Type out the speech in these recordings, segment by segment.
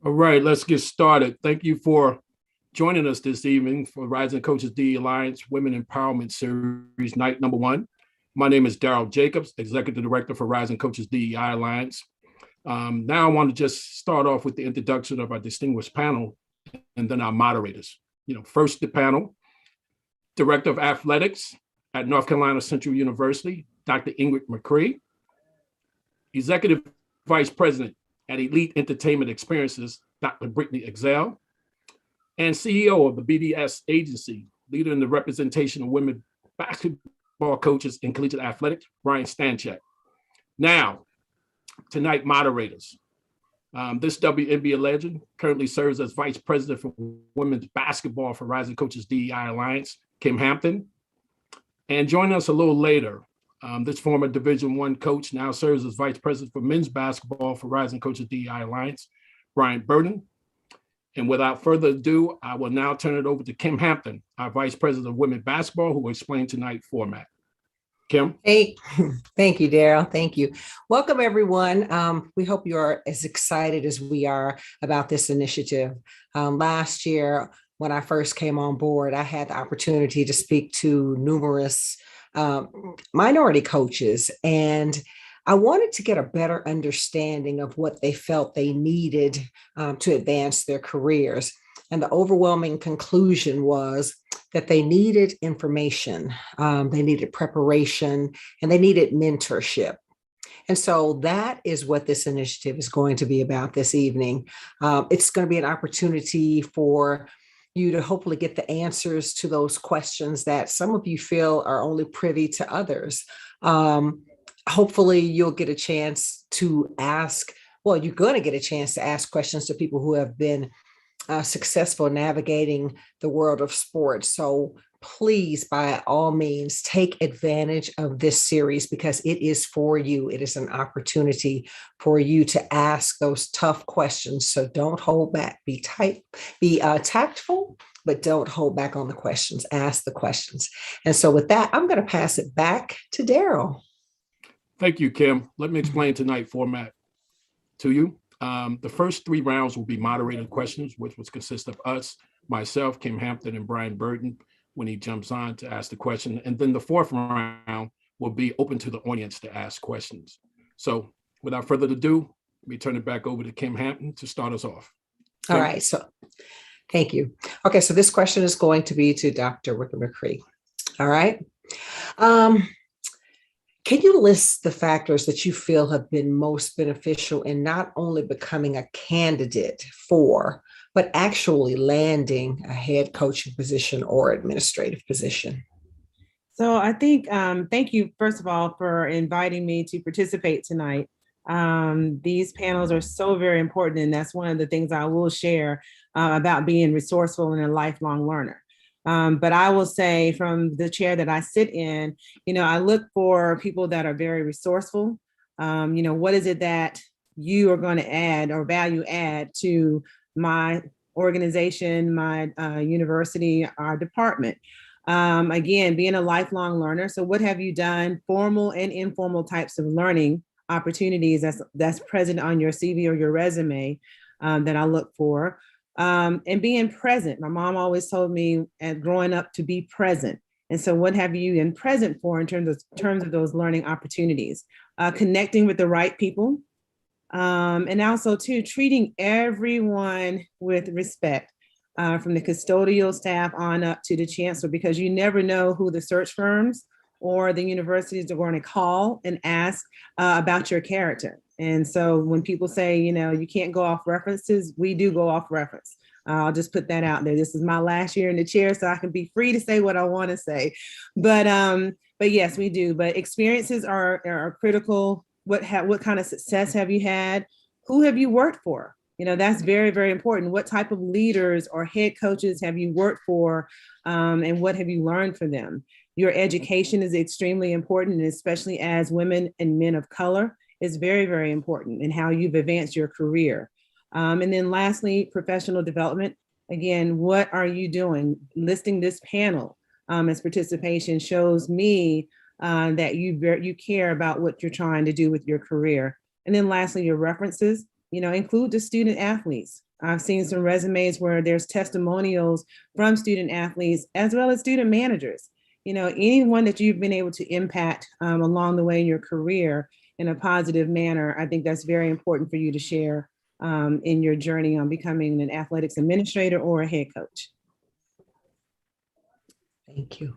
All right, let's get started. Thank you for joining us this evening for Rising Coaches DEI Alliance Women Empowerment Series, night number one. My name is Daryl Jacobs, Executive Director for Rising Coaches DEI Alliance. Now I want to just start off with the introduction of our distinguished panel and then our moderators. First the panel, Director of Athletics at North Carolina Central University, Dr. Ingrid McCree, Executive Vice President at Elite Entertainment Experiences, Dr. Brittany Exel, and CEO of the BDS Agency, leader in the representation of women basketball coaches in collegiate athletics, Brian Stanchek. Now, tonight, moderators. This WNBA legend currently serves as Vice President for Women's Basketball for Rising Coaches DEI Alliance, Kim Hampton. And joining us a little later, this former Division I coach now serves as Vice President for Men's Basketball for Rising Coaches DEI Alliance, Brian Burton. And without further ado, I will now turn it over to Kim Hampton, our Vice President of Women's Basketball, who will explain tonight's format. Kim? Hey, thank you, Daryl. Thank you. Welcome, everyone. We hope you are as excited as we are about this initiative. Last year, when I first came on board, I had the opportunity to speak to numerous minority coaches, and I wanted to get a better understanding of what they felt they needed to advance their careers. And the overwhelming conclusion was that they needed information, they needed preparation, and they needed mentorship. And so that is what this initiative is going to be about this evening. It's going to be an opportunity for you to hopefully get the answers to those questions that some of you feel are only privy to others. Hopefully you'll get a chance to ask, well, you're going to get a chance to ask questions to people who have been successful navigating the world of sports. So please, by all means, take advantage of this series because it is for you. It is an opportunity for you to ask those tough questions. So don't hold back. Be tactful, but don't hold back on the questions. Ask the questions. And so with that, I'm going to pass it back to Daryl. Thank you, Kim. Let me explain tonight's format to you. The first 3 rounds will be moderated questions, which will consist of us, myself, Kim Hampton, and Brian Burton when he jumps on to ask the question. And then the 4th round will be open to the audience to ask questions. So without further ado, let me turn it back over to Kim Hampton to start us off. Kim? All right. So thank you. Okay. So this question is going to be to Dr. Ricky McCree. All right. Can you list the factors that you feel have been most beneficial in not only becoming a candidate for, but actually landing a head coaching position or administrative position? So I think, thank you, first of all, for inviting me to participate tonight. These panels are so very important, and that's one of the things I will share about being resourceful and a lifelong learner. But I will say from the chair that I sit in, I look for people that are very resourceful. What is it that you are going to add or value add to my organization, my university, our department? Again, being a lifelong learner. So what have you done? Formal and informal types of learning opportunities that's present on your CV or your resume that I look for. And being present. My mom always told me growing up to be present. And so what have you been present for in terms of those learning opportunities? Connecting with the right people. And also too, treating everyone with respect, from the custodial staff on up to the chancellor, because you never know who the search firms or the universities are going to call and ask about your character. And so when people say, you can't go off references, we do go off reference. I'll just put that out there. This is my last year in the chair, so I can be free to say what I want to say. But yes, we do. But experiences are critical. What kind of success have you had? Who have you worked for? That's very, very important. What type of leaders or head coaches have you worked for? And what have you learned from them? Your education is extremely important, and especially as women and men of color, is very, very important in how you've advanced your career. And then lastly, professional development. Again, what are you doing? Listing this panel as participation shows me that you care about what you're trying to do with your career. And then lastly, your references. include the student athletes. I've seen some resumes where there's testimonials from student athletes as well as student managers. Anyone that you've been able to impact along the way in your career in a positive manner, I think that's very important for you to share in your journey on becoming an athletics administrator or a head coach. Thank you.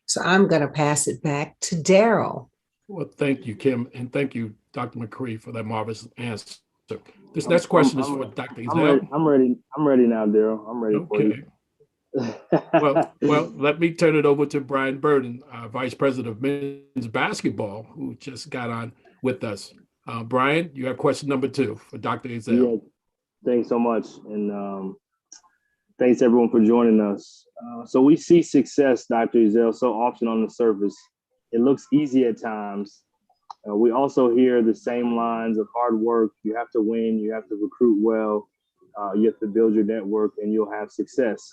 So I'm going to pass it back to Daryl. Well, thank you, Kim, and thank you, Dr. McCree, for that marvelous answer. This next question is for Dr. Ezell. I'm ready now, Daryl. I'm ready for you. Well, let me turn it over to Brian Burden, Vice President of Men's Basketball, who just got on with us. Brian, you have question number 2 for Dr. Ezell. Yeah, thanks so much. And thanks everyone for joining us. So we see success, Dr. Ezell, so often on the surface. It looks easy at times. We also hear the same lines of hard work. You have to win, you have to recruit well, you have to build your network, and you'll have success.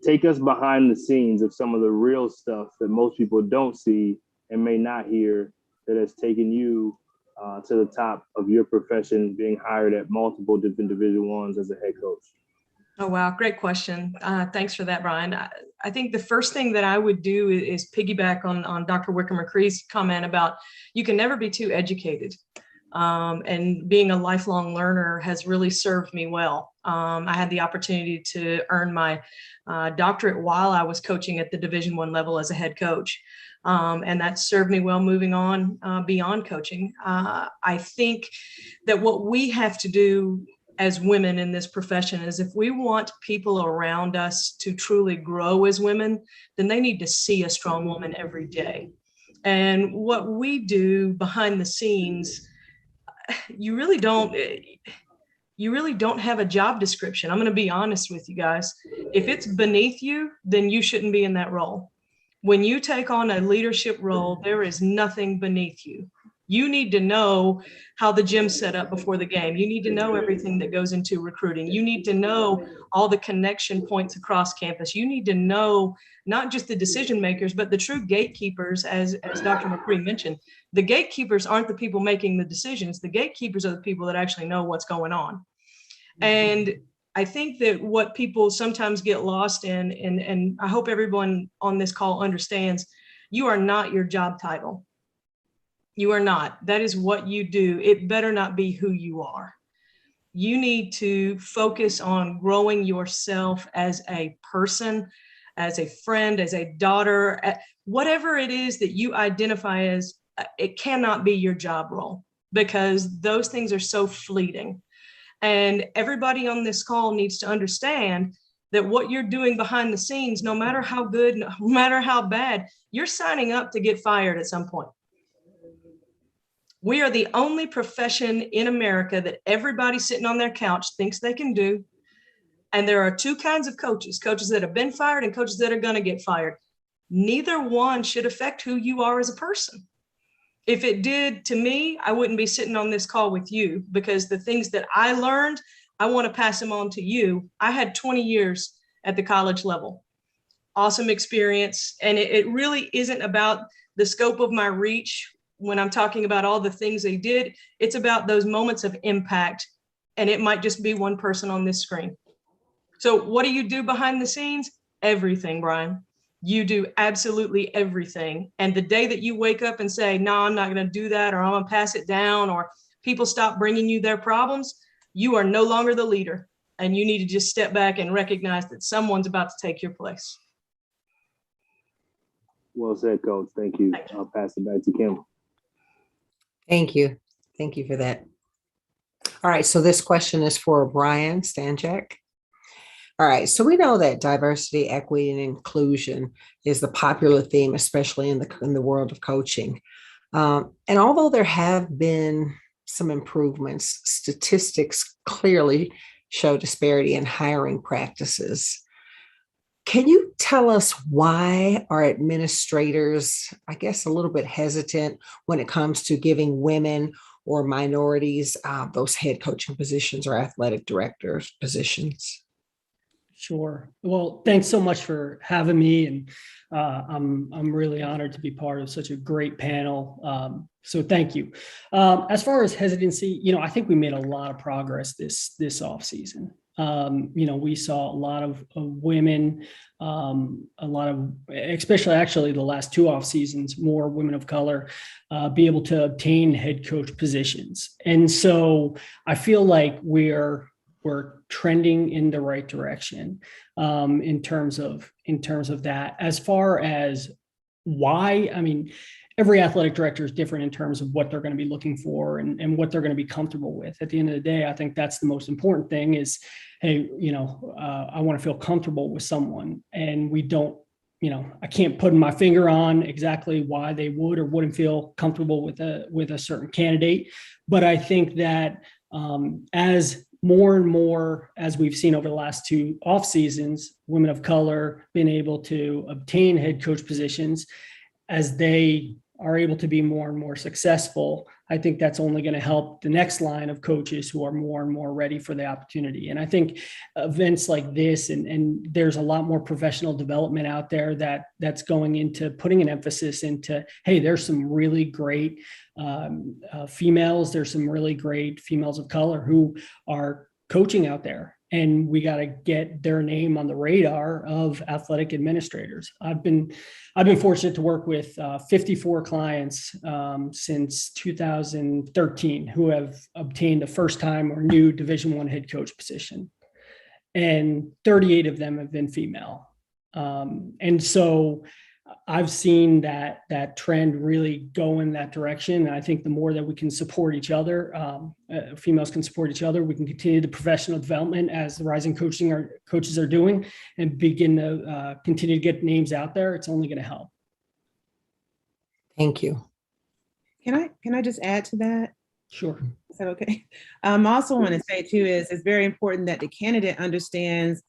Take us behind the scenes of some of the real stuff that most people don't see and may not hear that has taken you to the top of your profession, being hired at multiple different Division I's as a head coach. Oh, wow. Great question. Thanks for that, Brian. I think the first thing that I would do is piggyback on Dr. Wicker-McCree's comment about you can never be too educated. And being a lifelong learner has really served me well. I had the opportunity to earn my doctorate while I was coaching at the Division I level as a head coach. And that served me well moving on beyond coaching. I think that what we have to do as women in this profession is if we want people around us to truly grow as women, then they need to see a strong woman every day. And what we do behind the scenes, you really don't have a job description. I'm going to be honest with you guys. If it's beneath you, then you shouldn't be in that role. When you take on a leadership role, there is nothing beneath you. You need to know how the gym's set up before the game. You need to know everything that goes into recruiting. You need to know all the connection points across campus. You need to know not just the decision makers, but the true gatekeepers, as Dr. McCree mentioned. The gatekeepers aren't the people making the decisions. The gatekeepers are the people that actually know what's going on. And I think that what people sometimes get lost in, and I hope everyone on this call understands, you are not your job title. You are not. That is what you do. It better not be who you are. You need to focus on growing yourself as a person, as a friend, as a daughter, whatever it is that you identify as. It cannot be your job role because those things are so fleeting. And everybody on this call needs to understand that what you're doing behind the scenes, no matter how good, no matter how bad, you're signing up to get fired at some point. We are the only profession in America that everybody sitting on their couch thinks they can do. And there are 2 kinds of coaches that have been fired and coaches that are going to get fired. Neither one should affect who you are as a person. If it did to me, I wouldn't be sitting on this call with you because the things that I learned, I want to pass them on to you. I had 20 years at the college level. Awesome experience. And it really isn't about the scope of my reach. When I'm talking about all the things they did, it's about those moments of impact. And it might just be one person on this screen. So what do you do behind the scenes? Everything, Brian. You do absolutely everything. And the day that you wake up and say, no, I'm not going to do that, or I'm going to pass it down, or people stop bringing you their problems, you are no longer the leader. And you need to just step back and recognize that someone's about to take your place. Well said, Coach. Thank you. I'll pass it back to Kim. Thank you. Thank you for that. All right. So this question is for Brian Stanchak. All right. So we know that diversity, equity, and inclusion is the popular theme, especially in the world of coaching. And although there have been some improvements, statistics clearly show disparity in hiring practices. Can you tell us why are administrators, I guess, a little bit hesitant when it comes to giving women or minorities those head coaching positions or athletic director positions? Sure. Well, thanks so much for having me, and I'm really honored to be part of such a great panel. So thank you. As far as hesitancy, I think we made a lot of progress this off season. We saw a lot of women, especially actually the last two off seasons, more women of color be able to obtain head coach positions, and so I feel like we're trending in the right direction in terms of that. As far as why, every athletic director is different in terms of what they're going to be looking for and what they're going to be comfortable with. At the end of the day, I think that's the most important thing is, hey, I want to feel comfortable with someone, and we don't, I can't put my finger on exactly why they would or wouldn't feel comfortable with a certain candidate. But I think that as more and more, as we've seen over the last two off seasons, women of color being able to obtain head coach positions, as they are able to be more and more successful, I think that's only going to help the next line of coaches who are more and more ready for the opportunity. And I think events like this, and there's a lot more professional development out there that's going into putting an emphasis into, hey, there's some really great females, there's some really great females of color who are coaching out there. And we got to get their name on the radar of athletic administrators. I've been fortunate to work with 54 clients since 2013 who have obtained a first time or new Division I head coach position, and 38 of them have been female. And so I've seen that trend really go in that direction. And I think the more that we can support each other, females can support each other, we can continue the professional development as the rising coaches are doing, and begin to continue to get names out there. It's only going to help. Thank you. Can I just add to that? Sure. Is that okay? I also want to say too is it's very important that the candidate understands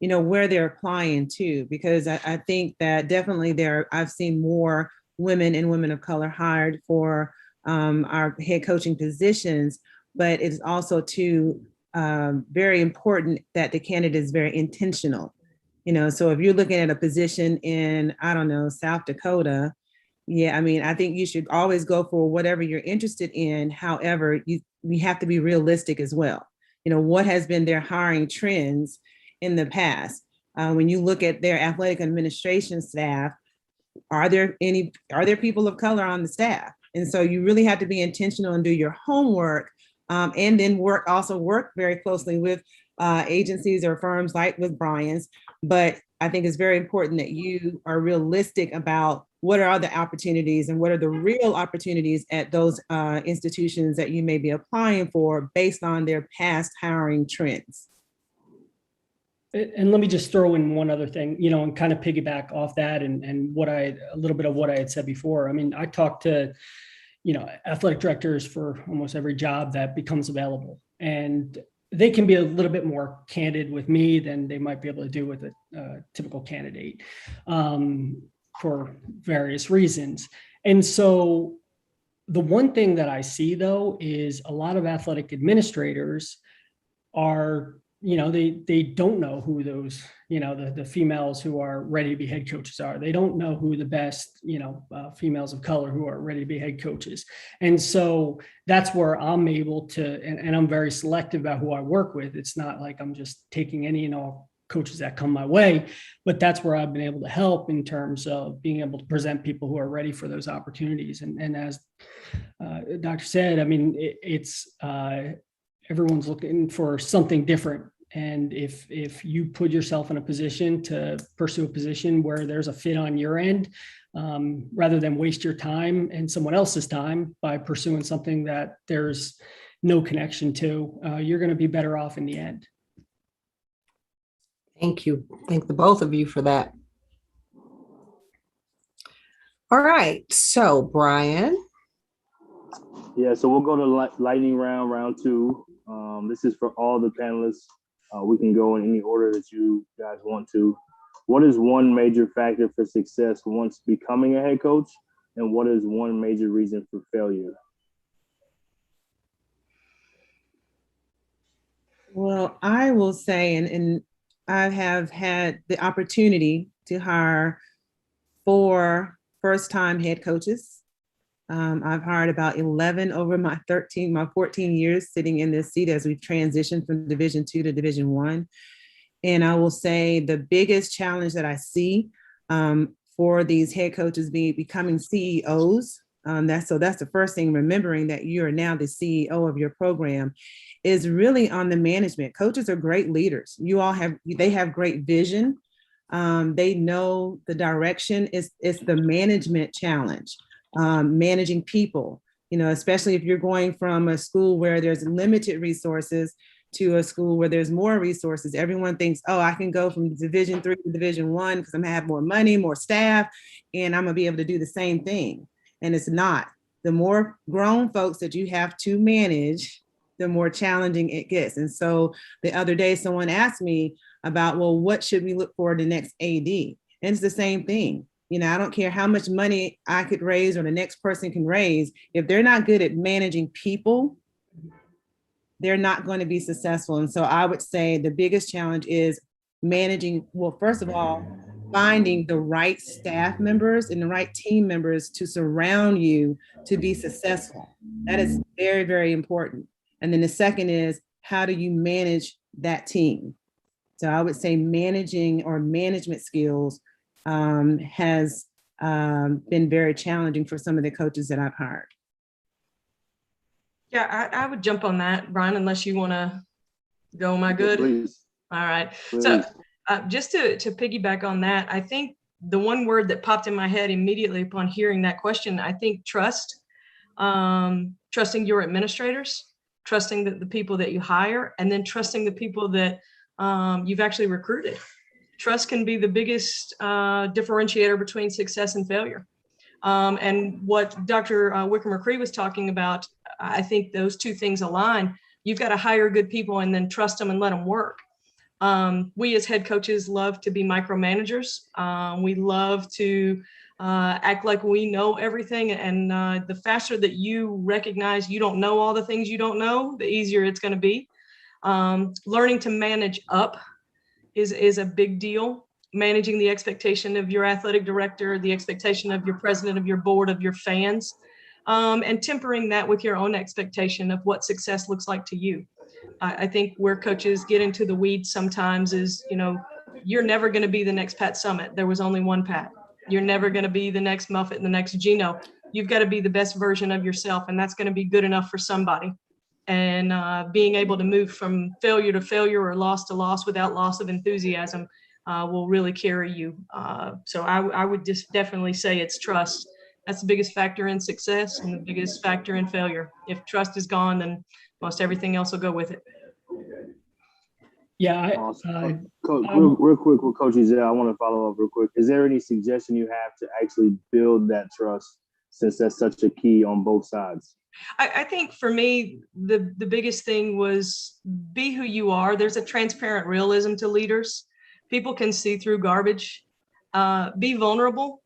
where they're applying to, because I think that definitely I've seen more women and women of color hired for our head coaching positions, but it's also too very important that the candidate is very intentional. So if you're looking at a position in, I don't know, South Dakota, I think you should always go for whatever you're interested in. However, we have to be realistic as well. What has been their hiring trends in the past? When you look at their athletic administration staff, are there people of color on the staff? And so you really have to be intentional and do your homework, and then work very closely with agencies or firms like with Brian's. But I think it's very important that you are realistic about what are the opportunities and what are the real opportunities at those institutions that you may be applying for based on their past hiring trends. And let me just throw in one other thing, and kind of piggyback off that and a little bit of what I had said before. I talked to, athletic directors for almost every job that becomes available, and they can be a little bit more candid with me than they might be able to do with a typical candidate for various reasons. And so the one thing that I see though is a lot of athletic administrators are, they don't know who those, the females who are ready to be head coaches are. They don't know who the best, females of color who are ready to be head coaches. And so that's where I'm able to, and I'm very selective about who I work with. It's not like I'm just taking any and all coaches that come my way, but that's where I've been able to help in terms of being able to present people who are ready for those opportunities. And as Dr. said, it's everyone's looking for something different. And if you put yourself in a position to pursue a position where there's a fit on your end, rather than waste your time and someone else's time by pursuing something that there's no connection to, you're going to be better off in the end. Thank you. Thank the both of you for that. All right. So, Brian. Yeah, so we'll go to lightning round two. This is for all the panelists. We can go in any order that you guys want to. What is one major factor for success once becoming a head coach? And what is one major reason for failure? Well, I will say, and I have had the opportunity to hire 4 first-time head coaches. I've hired about 11 over my 14 years sitting in this seat as we've transitioned from Division II to Division I. And I will say the biggest challenge that I see for these head coaches becoming CEOs, that's the first thing, remembering that you are now the CEO of your program, is really on the management. Coaches are great leaders. They have great vision. They know the direction. It's the management challenge, managing people, especially if you're going from a school where there's limited resources to a school where there's more resources. Everyone thinks, oh, I can go from Division III to Division I because I'm gonna have more money, more staff, and I'm gonna be able to do the same thing. And it's not. The more grown folks that you have to manage, the more challenging it gets. And so the other day, someone asked me about, well, what should we look for in the next AD? And it's the same thing. I don't care how much money I could raise or the next person can raise. If they're not good at managing people, they're not going to be successful. And so I would say the biggest challenge is managing, well, first of all, finding the right staff members and the right team members to surround you to be successful. That is very, very important. And then the second is, how do you manage that team? So I would say managing or management skills has been very challenging for some of the coaches that I've hired. Yeah, I would jump on that, Brian, unless you want to go. Am I good? Please. All right. Please. So just to piggyback on that, I think the one word that popped in my head immediately upon hearing that question, I think trust, trusting your administrators, trusting the people that you hire, and then trusting the people that you've actually recruited. Trust can be the biggest differentiator between success and failure. And what Dr. Wicker-McCree was talking about, I think those two things align. You've got to hire good people and then trust them and let them work. We as head coaches love to be micromanagers. We love to act like we know everything. And the faster that you recognize you don't know all the things you don't know, the easier it's going to be. Learning to manage up is a big deal. Managing the expectation of your athletic director, the expectation of your president, of your board, of your fans, and tempering that with your own expectation of what success looks like to you. I think where coaches get into the weeds sometimes is, you're never going to be the next Pat Summitt. There was only one Pat. You're never going to be the next Muffet and the next Gino. You've got to be the best version of yourself, and that's going to be good enough for somebody. And being able to move from failure to failure or loss to loss without loss of enthusiasm will really carry you. So I would just definitely say it's trust. That's the biggest factor in success and the biggest factor in failure. If trust is gone, then most everything else will go with it. Yeah. Awesome. Coach, real quick with Coach Ezell, I want to follow up real quick. Is there any suggestion you have to actually build that trust, since that's such a key on both sides? I think for me, the biggest thing was be who you are. There's a transparent realism to leaders. People can see through garbage. Be vulnerable.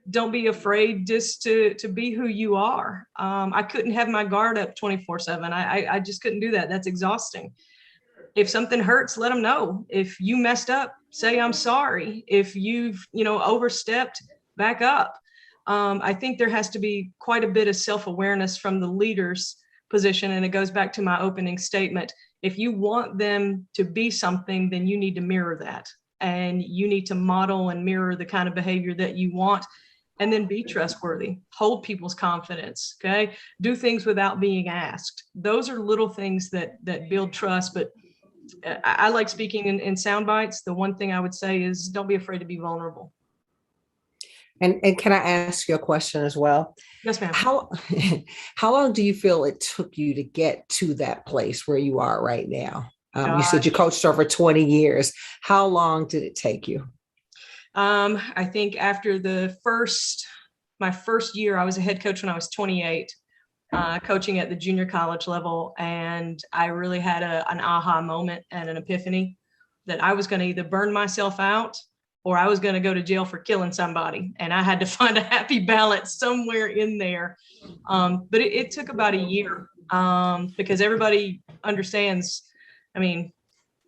Don't be afraid just to be who you are. I couldn't have my guard up 24/7. I just couldn't do that. That's exhausting. If something hurts, let them know. If you messed up, say, I'm sorry. If you've, overstepped, back up. I think there has to be quite a bit of self-awareness from the leader's position. And it goes back to my opening statement. If you want them to be something, then you need to mirror that. And you need to model and mirror the kind of behavior that you want, and then be trustworthy, hold people's confidence, okay? Do things without being asked. Those are little things that build trust, but I like speaking in sound bites. The one thing I would say is don't be afraid to be vulnerable. And can I ask you a question as well? Yes, ma'am. How long do you feel it took you to get to that place where you are right now? You said you coached over 20 years. How long did it take you? I think after my first year, I was a head coach when I was 28, coaching at the junior college level. And I really had an aha moment and an epiphany that I was going to either burn myself out or I was going to go to jail for killing somebody. And I had to find a happy balance somewhere in there. But it took about a year because everybody understands. I mean,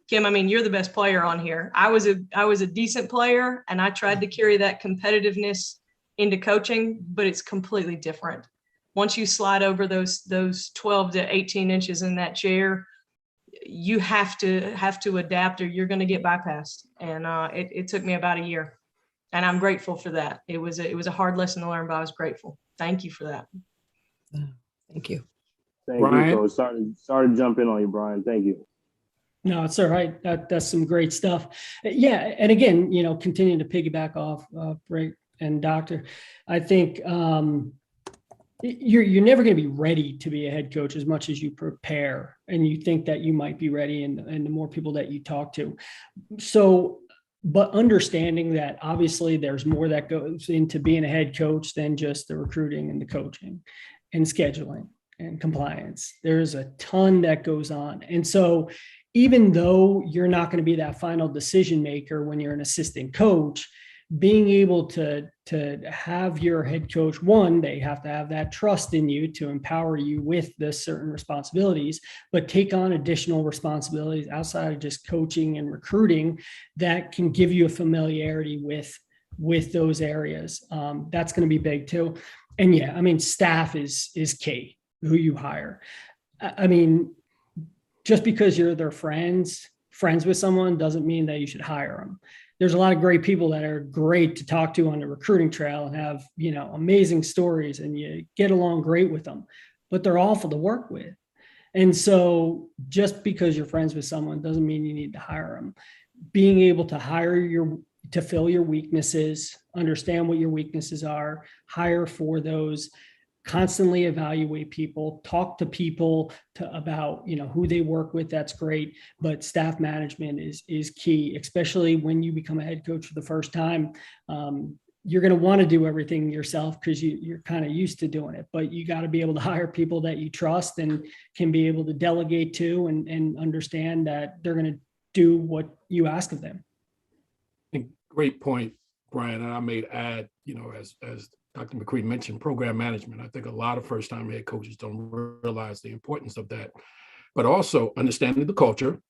Kim, I mean, you're the best player on here. I was a decent player, and I tried to carry that competitiveness into coaching, but it's completely different. Once you slide over those 12 to 18 inches in that chair, you have to adapt, or you're going to get bypassed. And it took me about a year, and I'm grateful for that. It was a hard lesson to learn, but I was grateful. Thank you for that. Thank you. Thank Brian? you, Coach. Sorry to jump in on you, Brian. Thank you. No, it's all right. That's some great stuff. Yeah. And again, continuing to piggyback off Ray and Doctor, I think you're never going to be ready to be a head coach as much as you prepare and you think that you might be ready, and the more people that you talk to. So, but understanding that obviously there's more that goes into being a head coach than just the recruiting and the coaching and scheduling and compliance. There's a ton that goes on. And so even though you're not going to be that final decision maker when you're an assistant coach, being able to have your head coach, one, they have to have that trust in you to empower you with the certain responsibilities, but take on additional responsibilities outside of just coaching and recruiting that can give you a familiarity with those areas. That's going to be big too. And yeah, I mean, staff is key, who you hire. I mean, just because you're their friends with someone doesn't mean that you should hire them. There's a lot of great people that are great to talk to on the recruiting trail and have, amazing stories, and you get along great with them, but they're awful to work with. And so just because you're friends with someone doesn't mean you need to hire them. Being able to to fill your weaknesses, understand what your weaknesses are, hire for those, constantly evaluate people, talk to people about, who they work with. That's great. But staff management is key, especially when you become a head coach for the first time. You're going to want to do everything yourself because you're kind of used to doing it, but you got to be able to hire people that you trust and can be able to delegate to and understand that they're going to do what you ask of them. Great point, Brian. And I may add, as Dr. McCree mentioned, program management. I think a lot of first-time head coaches don't realize the importance of that, but also understanding the culture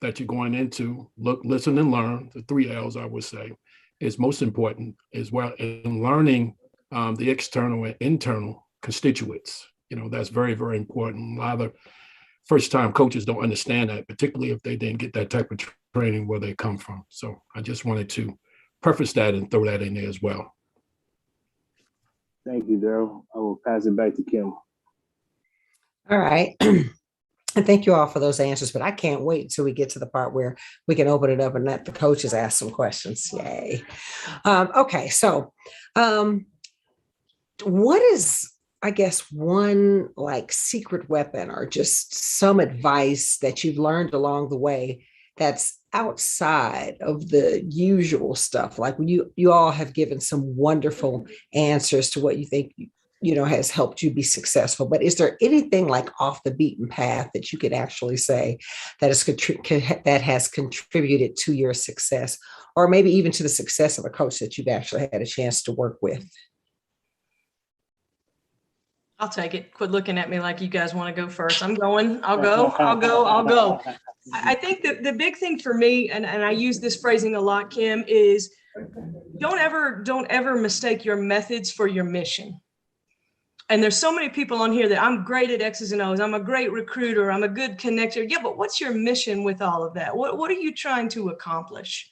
that you're going into. Look, listen, and learn. The 3 L's, I would say, is most important, as well, in learning the external and internal constituents. That's very, very important. A lot of first-time coaches don't understand that, particularly if they didn't get that type of training where they come from. So I just wanted to preface that and throw that in there as well. Thank you, Daryl. I will pass it back to Kim. All right. And thank you all for those answers, but I can't wait until we get to the part where we can open it up and let the coaches ask some questions. Yay. Okay. So what is, I guess, one secret weapon or just some advice that you've learned along the way that's outside of the usual stuff? Like you all have given some wonderful answers to what you think has helped you be successful, but is there anything off the beaten path that you could actually say that has contributed to your success, or maybe even to the success of a coach that you've actually had a chance to work with? I'll take it. Quit looking at me like you guys want to go first. I'm going. I'll go. I think that the big thing for me, and I use this phrasing a lot, Kim, is don't ever mistake your methods for your mission. And there's so many people on here that I'm great at X's and O's. I'm a great recruiter. I'm a good connector. Yeah, but what's your mission with all of that? What are you trying to accomplish?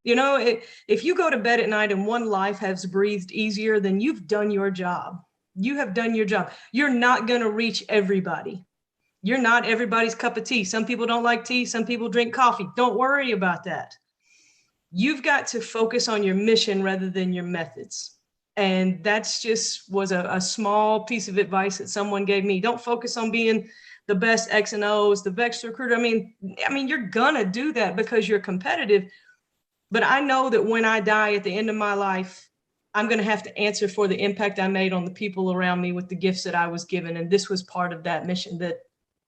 If you go to bed at night and one life has breathed easier, then you've done your job. You have done your job. You're not going to reach everybody. You're not everybody's cup of tea. Some people don't like tea. Some people drink coffee. Don't worry about that. You've got to focus on your mission rather than your methods. And that's was a small piece of advice that someone gave me. Don't focus on being the best X and O's, the best recruiter. I mean, you're going to do that because you're competitive. But I know that when I die at the end of my life, I'm going to have to answer for the impact I made on the people around me with the gifts that I was given. And this was part of that mission.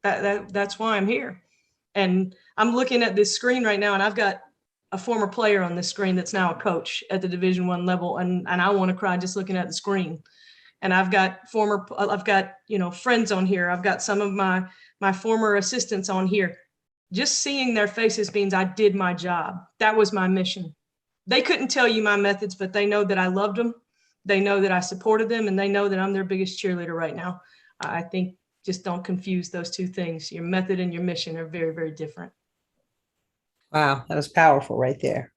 That's why I'm here. And I'm looking at this screen right now, and I've got a former player on this screen that's now a coach at the Division I level. And I want to cry just looking at the screen. And I've got friends on here. I've got some of my former assistants on here. Just seeing their faces means I did my job. That was my mission. They couldn't tell you my methods, but they know that I loved them. They know that I supported them, and they know that I'm their biggest cheerleader right now. I think just don't confuse those two things. Your method and your mission are very, very different. Wow, that was powerful right there.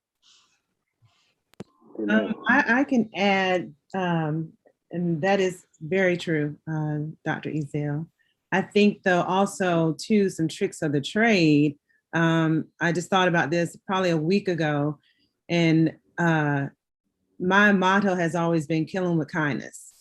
I can add, and that is very true, Dr. Ezell. I think though also too, some tricks of the trade. I just thought about this probably a week ago, and my motto has always been killing with kindness.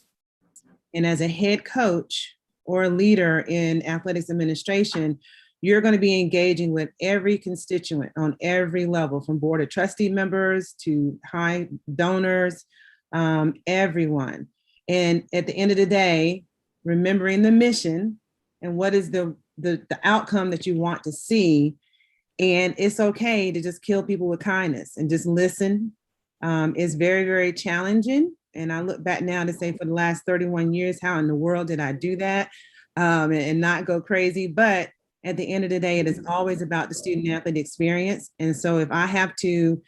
And as a head coach or a leader in athletics administration, you're going to be engaging with every constituent on every level, from board of trustee members to high donors, everyone. And at the end of the day, remembering the mission and what is the outcome that you want to see. And it's okay to just kill people with kindness and just listen. It's very, very challenging. And I look back now to say, for the last 31 years, how in the world did I do that and not go crazy? But at the end of the day, it is always about the student athlete experience. And so if I have to,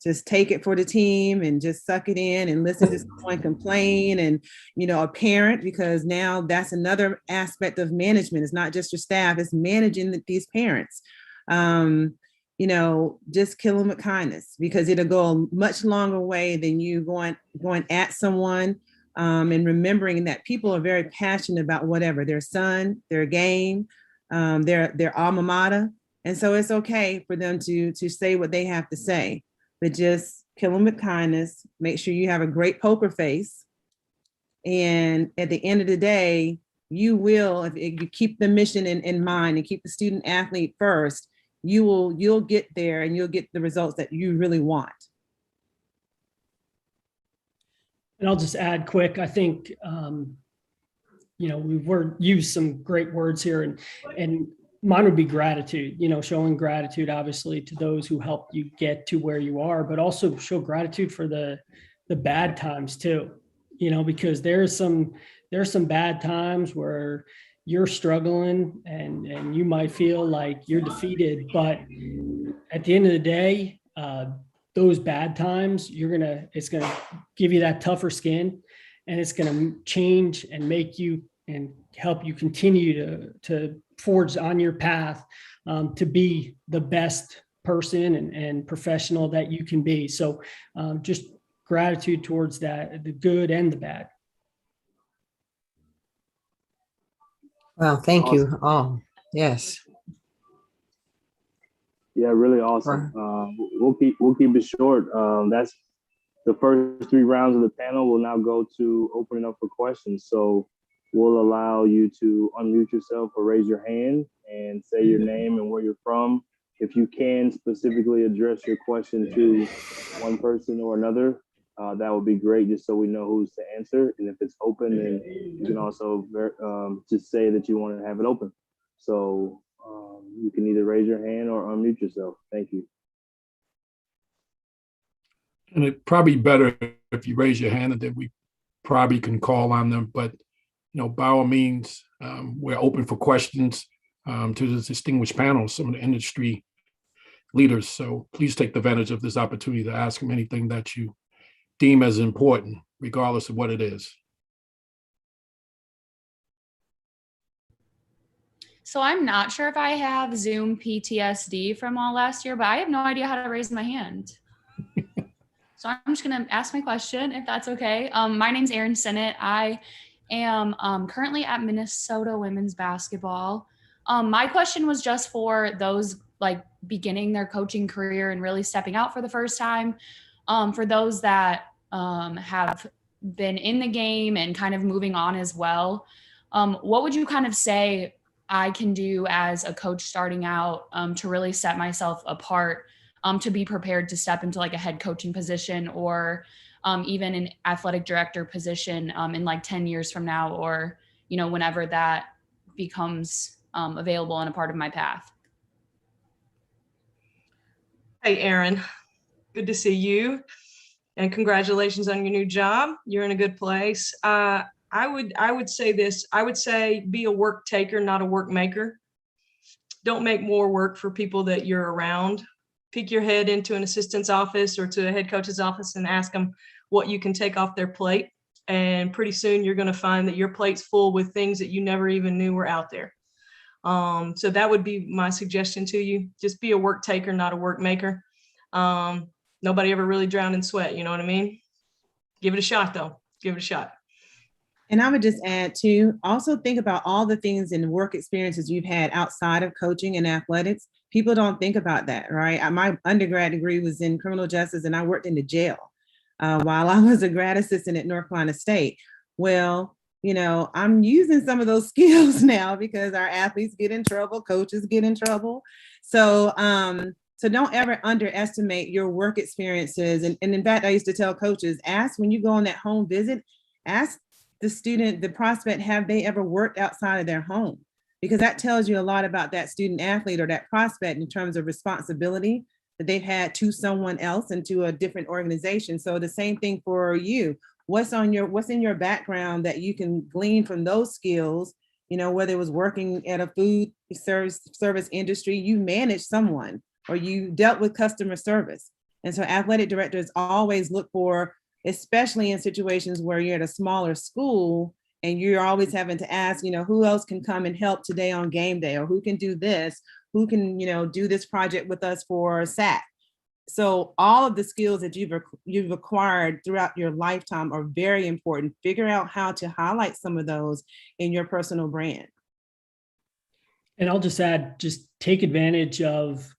just take it for the team and just suck it in and listen to someone complain and, a parent, because now that's another aspect of management. It's not just your staff, it's managing these parents. Just kill them with kindness, because it'll go a much longer way than you going at someone. And remembering that people are very passionate about whatever, their son, their game, their alma mater. And so it's okay for them to say what they have to say, but just kill them with kindness. Make sure you have a great poker face. And at the end of the day, you will, if you keep the mission in mind and keep the student athlete first, you'll get there and you'll get the results that you really want. And I'll just add quick, I think, we've used some great words here, and mine would be gratitude, showing gratitude, obviously, to those who helped you get to where you are, but also show gratitude for the bad times too, because there's some bad times where you're struggling and you might feel like you're defeated, but at the end of the day, those bad times, it's gonna give you that tougher skin, and it's gonna change and make you and help you continue to forge on your path to be the best person and professional that you can be. So just gratitude towards that, the good and the bad. Well, thank you. Oh, yes. Yeah, really awesome. We'll keep it short. That's the first 3 rounds of the panel. We'll now go to opening up for questions. So we'll allow you to unmute yourself or raise your hand and say your name and where you're from. If you can specifically address your question to one person or another, that would be great, just so we know who's to answer. And if it's open, then you can also just say that you want to have it open. So you can either raise your hand or unmute yourself. Thank you. And it'd probably be better if you raise your hand, and then we probably can call on them. But by all means, we're open for questions to the distinguished panel, some of the industry leaders. So please take advantage of this opportunity to ask them anything that you deem as important, regardless of what it is. So I'm not sure if I have Zoom PTSD from all last year, but I have no idea how to raise my hand. So I'm just going to ask my question, if that's okay. My name's Erin Sinnott. I am currently at Minnesota women's basketball. My question was just for those beginning their coaching career and really stepping out for the first time. For those that have been in the game and kind of moving on as well, what would you kind of say I can do as a coach starting out to really set myself apart, to be prepared to step into a head coaching position, or even an athletic director position in 10 years from now, or whenever that becomes available and a part of my path? Hey, Erin, good to see you, and congratulations on your new job. You're in a good place. I would say this. I would say be a work taker, not a work maker. don't make more work for people that you're around. Peek your head into an assistant's office or to a head coach's office and ask them what you can take off their plate. And pretty soon you're going to find that your plate's full with things that you never even knew were out there. So that would be my suggestion to you. Just be a work taker, not a work maker. Nobody ever really drowned in sweat. You know what I mean? Give it a shot though. Give it a shot. And I would just add too, also think about all the things and work experiences you've had outside of coaching and athletics. People don't think about that, right? My undergrad degree was in criminal justice and I worked in the jail while I was a grad assistant at North Carolina State. Well, you know, I'm using some of those skills now because our athletes get in trouble, coaches get in trouble. So, so don't ever underestimate your work experiences. And in fact, I used to tell coaches, ask when you go on that home visit, ask the student, the prospect, have they ever worked outside of their home? Because that tells you a lot about that student athlete or that prospect in terms of responsibility that they've had to someone else and to a different organization. So the same thing for you. What's in your background that you can glean from those skills, you know, whether it was working at a food service industry, you managed someone or you dealt with customer service. And so athletic directors always look for, especially in situations where you're at a smaller school and you're always having to ask, you know, who else can come and help today on game day, or who can do this, who can, you know, do this project with us for SAC. So all of the skills that you've acquired throughout your lifetime are very important. Figure out how to highlight some of those in your personal brand. And I'll just add, just take advantage of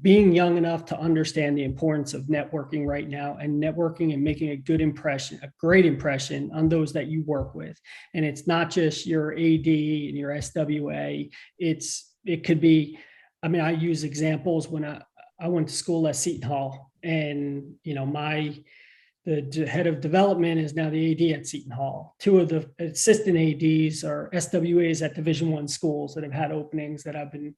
being young enough to understand the importance of networking right now, and networking and making a good impression, a great impression on those that you work with. And it's not just your AD and your SWA. It could be, I mean, I use examples when I went to school at Seton Hall, and, you know, the head of development is now the AD at Seton Hall. Two of the assistant ADs are SWAs at Division I schools that have had openings that I've been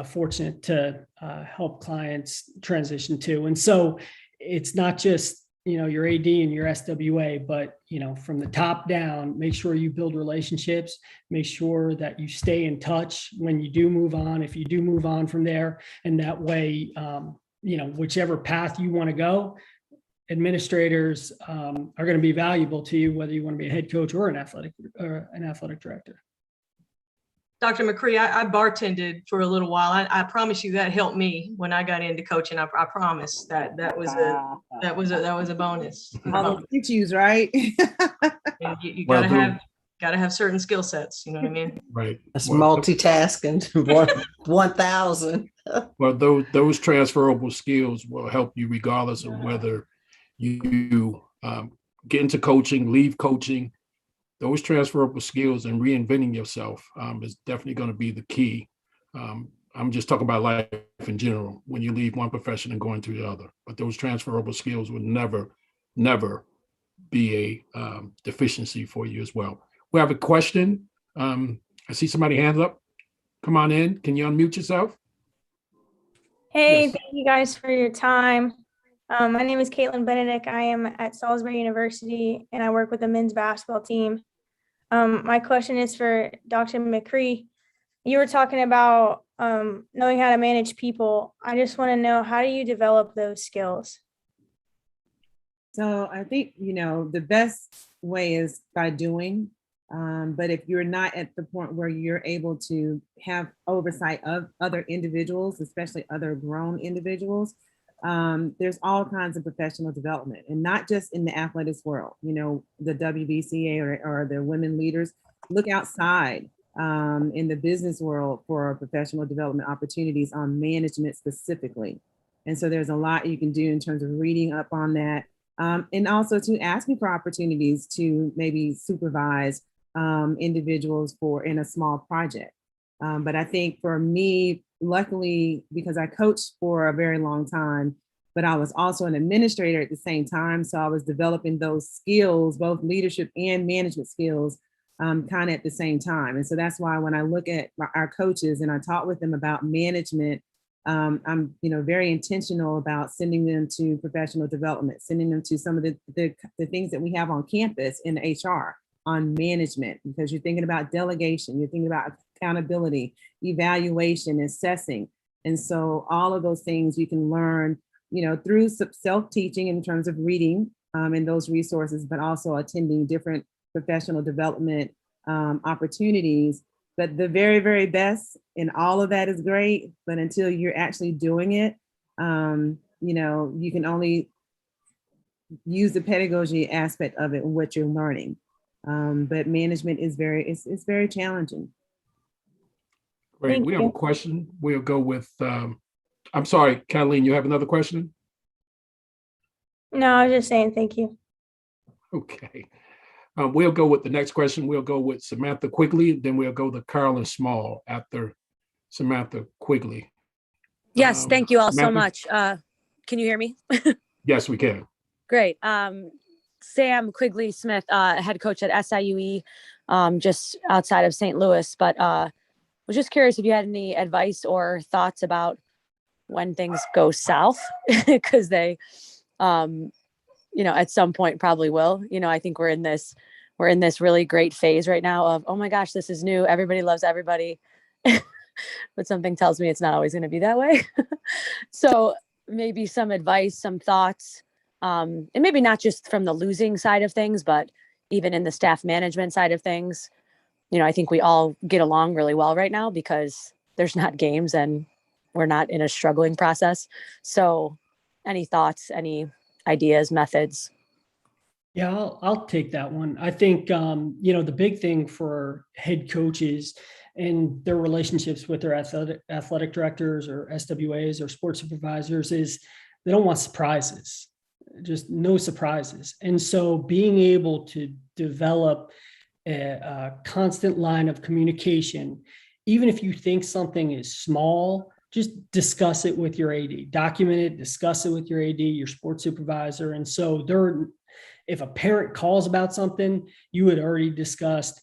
fortunate to help clients transition to. And so it's not just, you know, your AD and your SWA, but, you know, from the top down, make sure you build relationships, make sure that you stay in touch when you do move on, if you do move on from there. And that way, you know, whichever path you want to go, administrators are going to be valuable to you, whether you want to be a head coach or an athletic director. Dr. McCree, I bartended for a little while. I promise you that helped me when I got into coaching. I promise that was a bonus. All those issues, right? You gotta have certain skill sets. You know what I mean? Right. That's multitasking. 1,000. Well, those transferable skills will help you regardless of whether you get into coaching, leave coaching. Those transferable skills and reinventing yourself is definitely going to be the key. I'm just talking about life in general, when you leave one profession and go into the other. But those transferable skills would never be a deficiency for you as well. We have a question. I see somebody hands up. Come on in. Can you unmute yourself? Hey, Yes. Thank you guys for your time. My name is Caitlin Benedict. I am at Salisbury University and I work with the men's basketball team. My question is for Dr. McCree. You were talking about knowing how to manage people. I just want to know, how do you develop those skills? So I think, you know, the best way is by doing. But if you're not at the point where you're able to have oversight of other individuals, especially other grown individuals, there's all kinds of professional development, and not just in the athletics world. You know, the WBCA or the women leaders, look outside in the business world for professional development opportunities on management specifically. And so there's a lot you can do in terms of reading up on that, and also to asking for opportunities to maybe supervise individuals in a small project. But I think for me, luckily, because I coached for a very long time, but I was also an administrator at the same time. So I was developing those skills, both leadership and management skills, kind of at the same time. And so that's why when I look at our coaches and I talk with them about management, I'm, you know, very intentional about sending them to professional development, sending them to some of the things that we have on campus in HR on management, because you're thinking about delegation, you're thinking about accountability, evaluation, assessing. And so all of those things you can learn, through self-teaching in terms of reading and those resources, but also attending different professional development opportunities. But the very, very best in all of that is great, but until you're actually doing it, you can only use the pedagogy aspect of it and what you're learning. But management is it's very challenging. Great. Thank We have you. a question. We'll go with, I'm sorry, Kathleen, you have another question? No, I was just saying thank you. Okay. We'll go with the next question. We'll go with Samantha Quigley, then we'll go to Carolyn Small after Samantha Quigley. Yes, thank you all so Samantha? much. Can you hear me? Yes, we can. Great. Sam Quigley Smith, head coach at SIUE, just outside of St. Louis, but was just curious if you had any advice or thoughts about when things go south, because they, at some point probably will. I think we're in this really great phase right now of, oh my gosh, this is new. Everybody loves everybody. But something tells me it's not always going to be that way. So maybe some advice, some thoughts, and maybe not just from the losing side of things, but even in the staff management side of things. I think we all get along really well right now because there's not games and we're not in a struggling process. So any thoughts, any ideas, methods? Yeah, I'll take that one. I think, the big thing for head coaches and their relationships with their athletic directors or SWAs or sports supervisors is they don't want surprises, just no surprises. And so being able to develop a constant line of communication, even if you think something is small, just discuss it with your AD, document it, discuss it with your AD, your sports supervisor. And so if a parent calls about something, you had already discussed,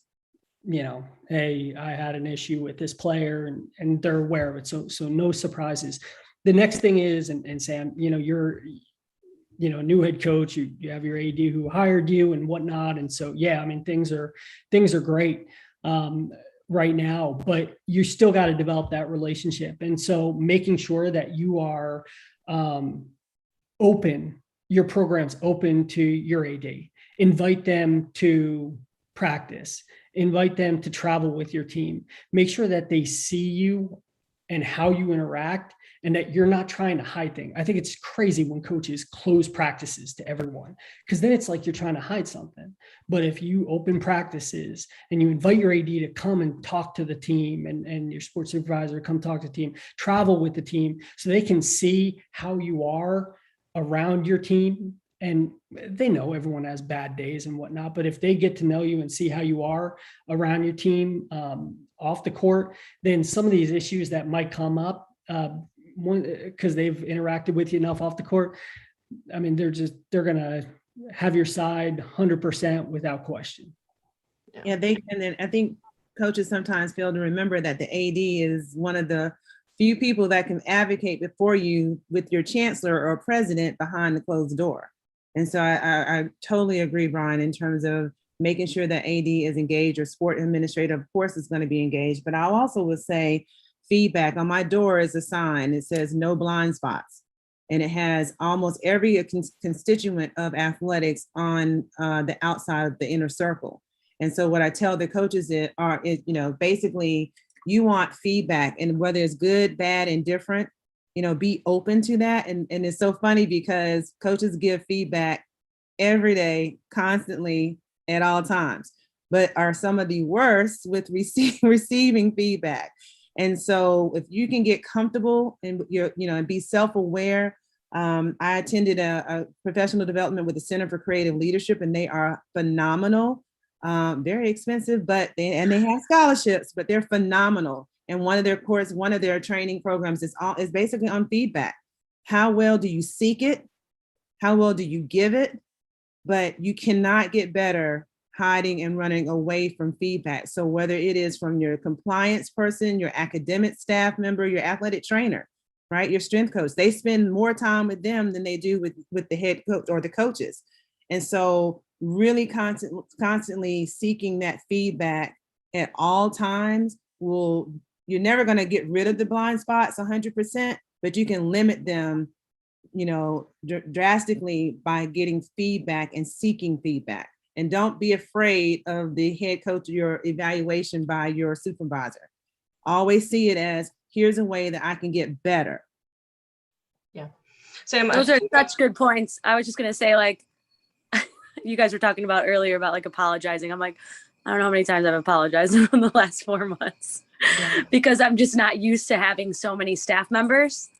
hey, I had an issue with this player, and they're aware of it. So no surprises. The next thing is, and Sam, you're, a new head coach, you have your AD who hired you and whatnot. And so, yeah, I mean, things are great right now, but you still got to develop that relationship. And so making sure that you are open, your program's open to your AD, invite them to practice, invite them to travel with your team, make sure that they see you and how you interact and that you're not trying to hide things. I think it's crazy when coaches close practices to everyone, because then it's like you're trying to hide something. But if you open practices and you invite your AD to come and talk to the team and your sports supervisor come talk to the team, travel with the team so they can see how you are around your team. And they know everyone has bad days and whatnot, but if they get to know you and see how you are around your team off the court, then some of these issues that might come up, because they've interacted with you enough off the court, I mean, they're going to have your side 100% without question. Yeah, and then I think coaches sometimes fail to remember that the AD is one of the few people that can advocate before you with your chancellor or president behind the closed door. And so I totally agree, Brian, in terms of making sure that AD is engaged, or sport administrator, of course, is going to be engaged. But I also would say feedback. On my door is a sign. It says no blind spots. And it has almost every constituent of athletics on the outside of the inner circle. And so what I tell the coaches is, basically, you want feedback, and whether it's good, bad, indifferent, be open to that. And it's so funny because coaches give feedback every day, constantly, at all times, but are some of the worst with receiving feedback. And so if you can get comfortable and and be self-aware. I attended a professional development with the Center for Creative Leadership, and they are phenomenal. Very expensive, but they have scholarships, but they're phenomenal. And one of their training programs is basically on feedback. How well do you seek it? How well do you give it? But you cannot get better hiding and running away from feedback. So whether it is from your compliance person, your academic staff member, your athletic trainer, right? Your strength coach, they spend more time with them than they do with the head coach or the coaches. And so really constantly seeking that feedback at all times you're never going to get rid of the blind spots 100%, but you can limit them, drastically by getting feedback and seeking feedback. And don't be afraid of the head coach, your evaluation by your supervisor. Always see it as, here's a way that I can get better. Yeah. Sam, those are such good points. I was just going to say, like, you guys were talking about earlier about like apologizing. I'm like, I don't know how many times I've apologized in the last 4 months because I'm just not used to having so many staff members,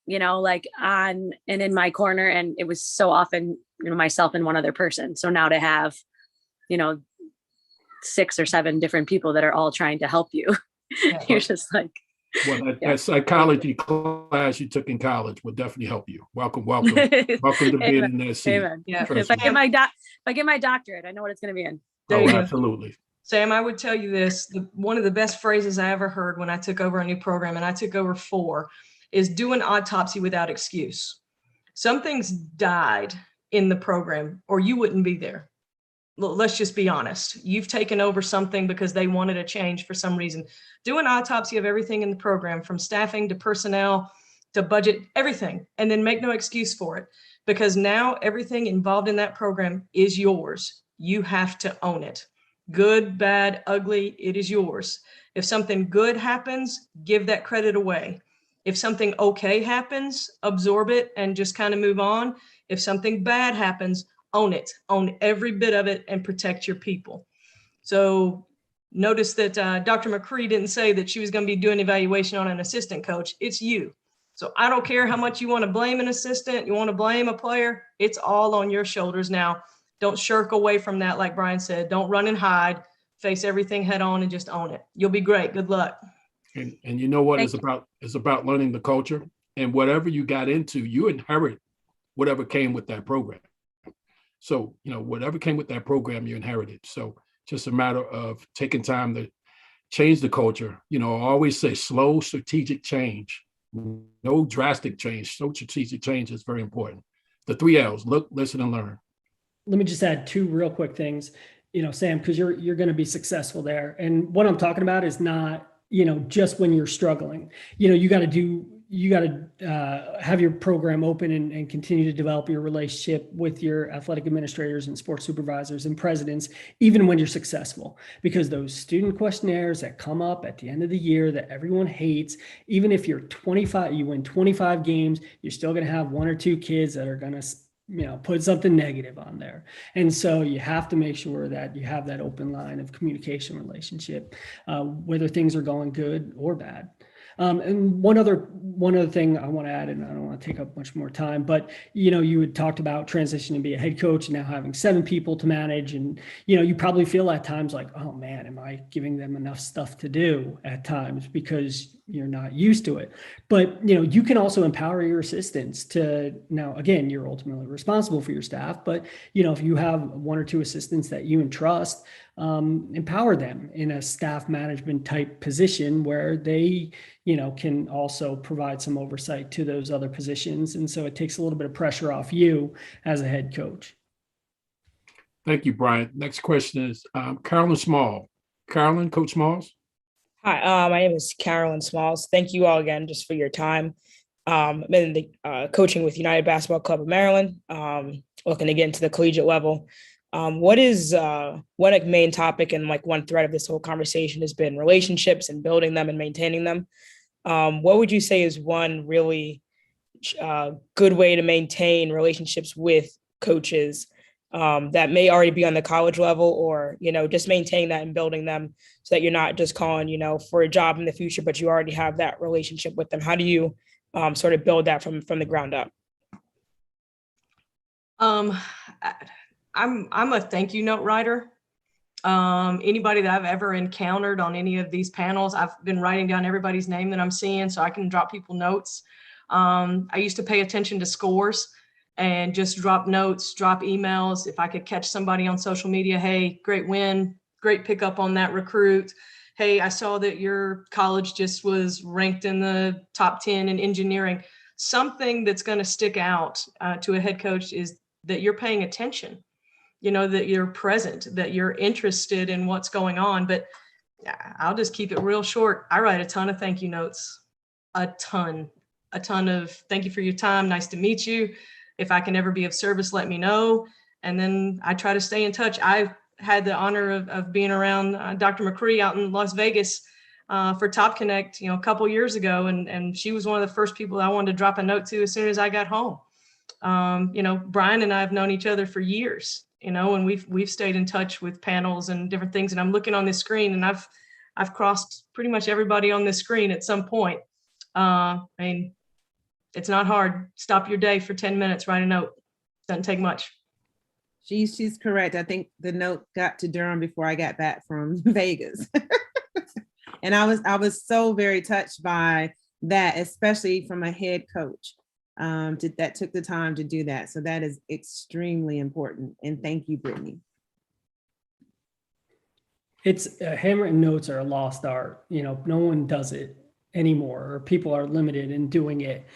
like on and in my corner. And it was so often, myself and one other person. So now to have, 6 or 7 different people that are all trying to help you, you're just like. Well, that psychology class you took in college will definitely help you. Welcome to being in that seat. Amen. Yeah. If I get my doctorate, I know what it's going to be in. Oh, absolutely. Sam, I would tell you this, one of the best phrases I ever heard when I took over a new program, and I took over 4, is do an autopsy without excuse. Some things died in the program or you wouldn't be there. Let's just be honest. You've taken over something because they wanted a change for some reason. Do an autopsy of everything in the program, from staffing to personnel to budget, everything, and then make no excuse for it, because now everything involved in that program is yours. You have to own it. Good, bad, ugly, it is yours. If something good happens, give that credit away. If something okay happens, absorb it and just kind of move on. If something bad happens, own it, own every bit of it, and protect your people. So notice that Dr. McCree didn't say that she was going to be doing evaluation on an assistant coach. It's you. So I don't care how much you want to blame an assistant, you want to blame a player, it's all on your shoulders now. Don't shirk away from that. Like Brian said, don't run and hide, face everything head on and just own it. You'll be great. Good luck. And you know what it's about? It's about learning the culture, and whatever you got into, you inherit whatever came with that program. So, whatever came with that program, you inherited. So just a matter of taking time to change the culture. I always say slow strategic change, no drastic change. Slow strategic change is very important. The 3 L's: look, listen, and learn. Let me just add 2 real quick things, Sam, because you're going to be successful there. And what I'm talking about is not, just when you're struggling. You got to have your program open and continue to develop your relationship with your athletic administrators and sports supervisors and presidents, even when you're successful, because those student questionnaires that come up at the end of the year that everyone hates, even if you're 25, you win 25 games, you're still going to have 1 or 2 kids that are going to put something negative on there. And so you have to make sure that you have that open line of communication relationship, whether things are going good or bad. And one other thing I want to add, and I don't want to take up much more time, but, you had talked about transitioning to be a head coach and now having 7 people to manage. And, you probably feel at times like, oh man, am I giving them enough stuff to do at times because you're not used to it. But, you can also empower your assistants to, now, again, you're ultimately responsible for your staff, but, if you have 1 or 2 assistants that you entrust, empower them in a staff management type position where they, can also provide some oversight to those other positions. And so it takes a little bit of pressure off you as a head coach. Thank you, Brian. Next question is Carolyn Small. Carolyn, Coach Smalls. Hi, my name is Carolyn Smalls. Thank you all again just for your time. I've been in the coaching with United Basketball Club of Maryland, looking to get into the collegiate level. What is one main topic and one thread of this whole conversation has been relationships and building them and maintaining them. What would you say is one really good way to maintain relationships with coaches that may already be on the college level, or, just maintaining that and building them so that you're not just calling, for a job in the future, but you already have that relationship with them? How do you sort of build that from the ground up? I'm a thank you note writer. Anybody that I've ever encountered on any of these panels, I've been writing down everybody's name that I'm seeing so I can drop people notes. I used to pay attention to scores and just drop notes, drop emails. If I could catch somebody on social media, hey, great win, great pickup on that recruit. Hey, I saw that your college just was ranked in the top 10 in engineering. Something that's going to stick out to a head coach is that you're paying attention, that you're present, that you're interested in what's going on. But Yeah, I'll just keep it real short. I write a ton of thank you notes, a ton of thank you for your time. Nice to meet you. If I can ever be of service, let me know. And then I try to stay in touch. I had the honor of being around Dr. McCree out in Las Vegas for Top Connect, a couple years ago. And she was one of the first people I wanted to drop a note to as soon as I got home. Brian and I have known each other for years, and we've stayed in touch with panels and different things. And I'm looking on this screen, and I've crossed pretty much everybody on this screen at some point. I mean, it's not hard. Stop your day for 10 minutes, write a note. Doesn't take much. She's correct. I think the note got to Durham before I got back from Vegas. And I was so very touched by that, especially from a head coach that took the time to do that. So that is extremely important. And thank you, Brittany. It's handwritten notes are a lost art. No one does it anymore, or people are limited in doing it.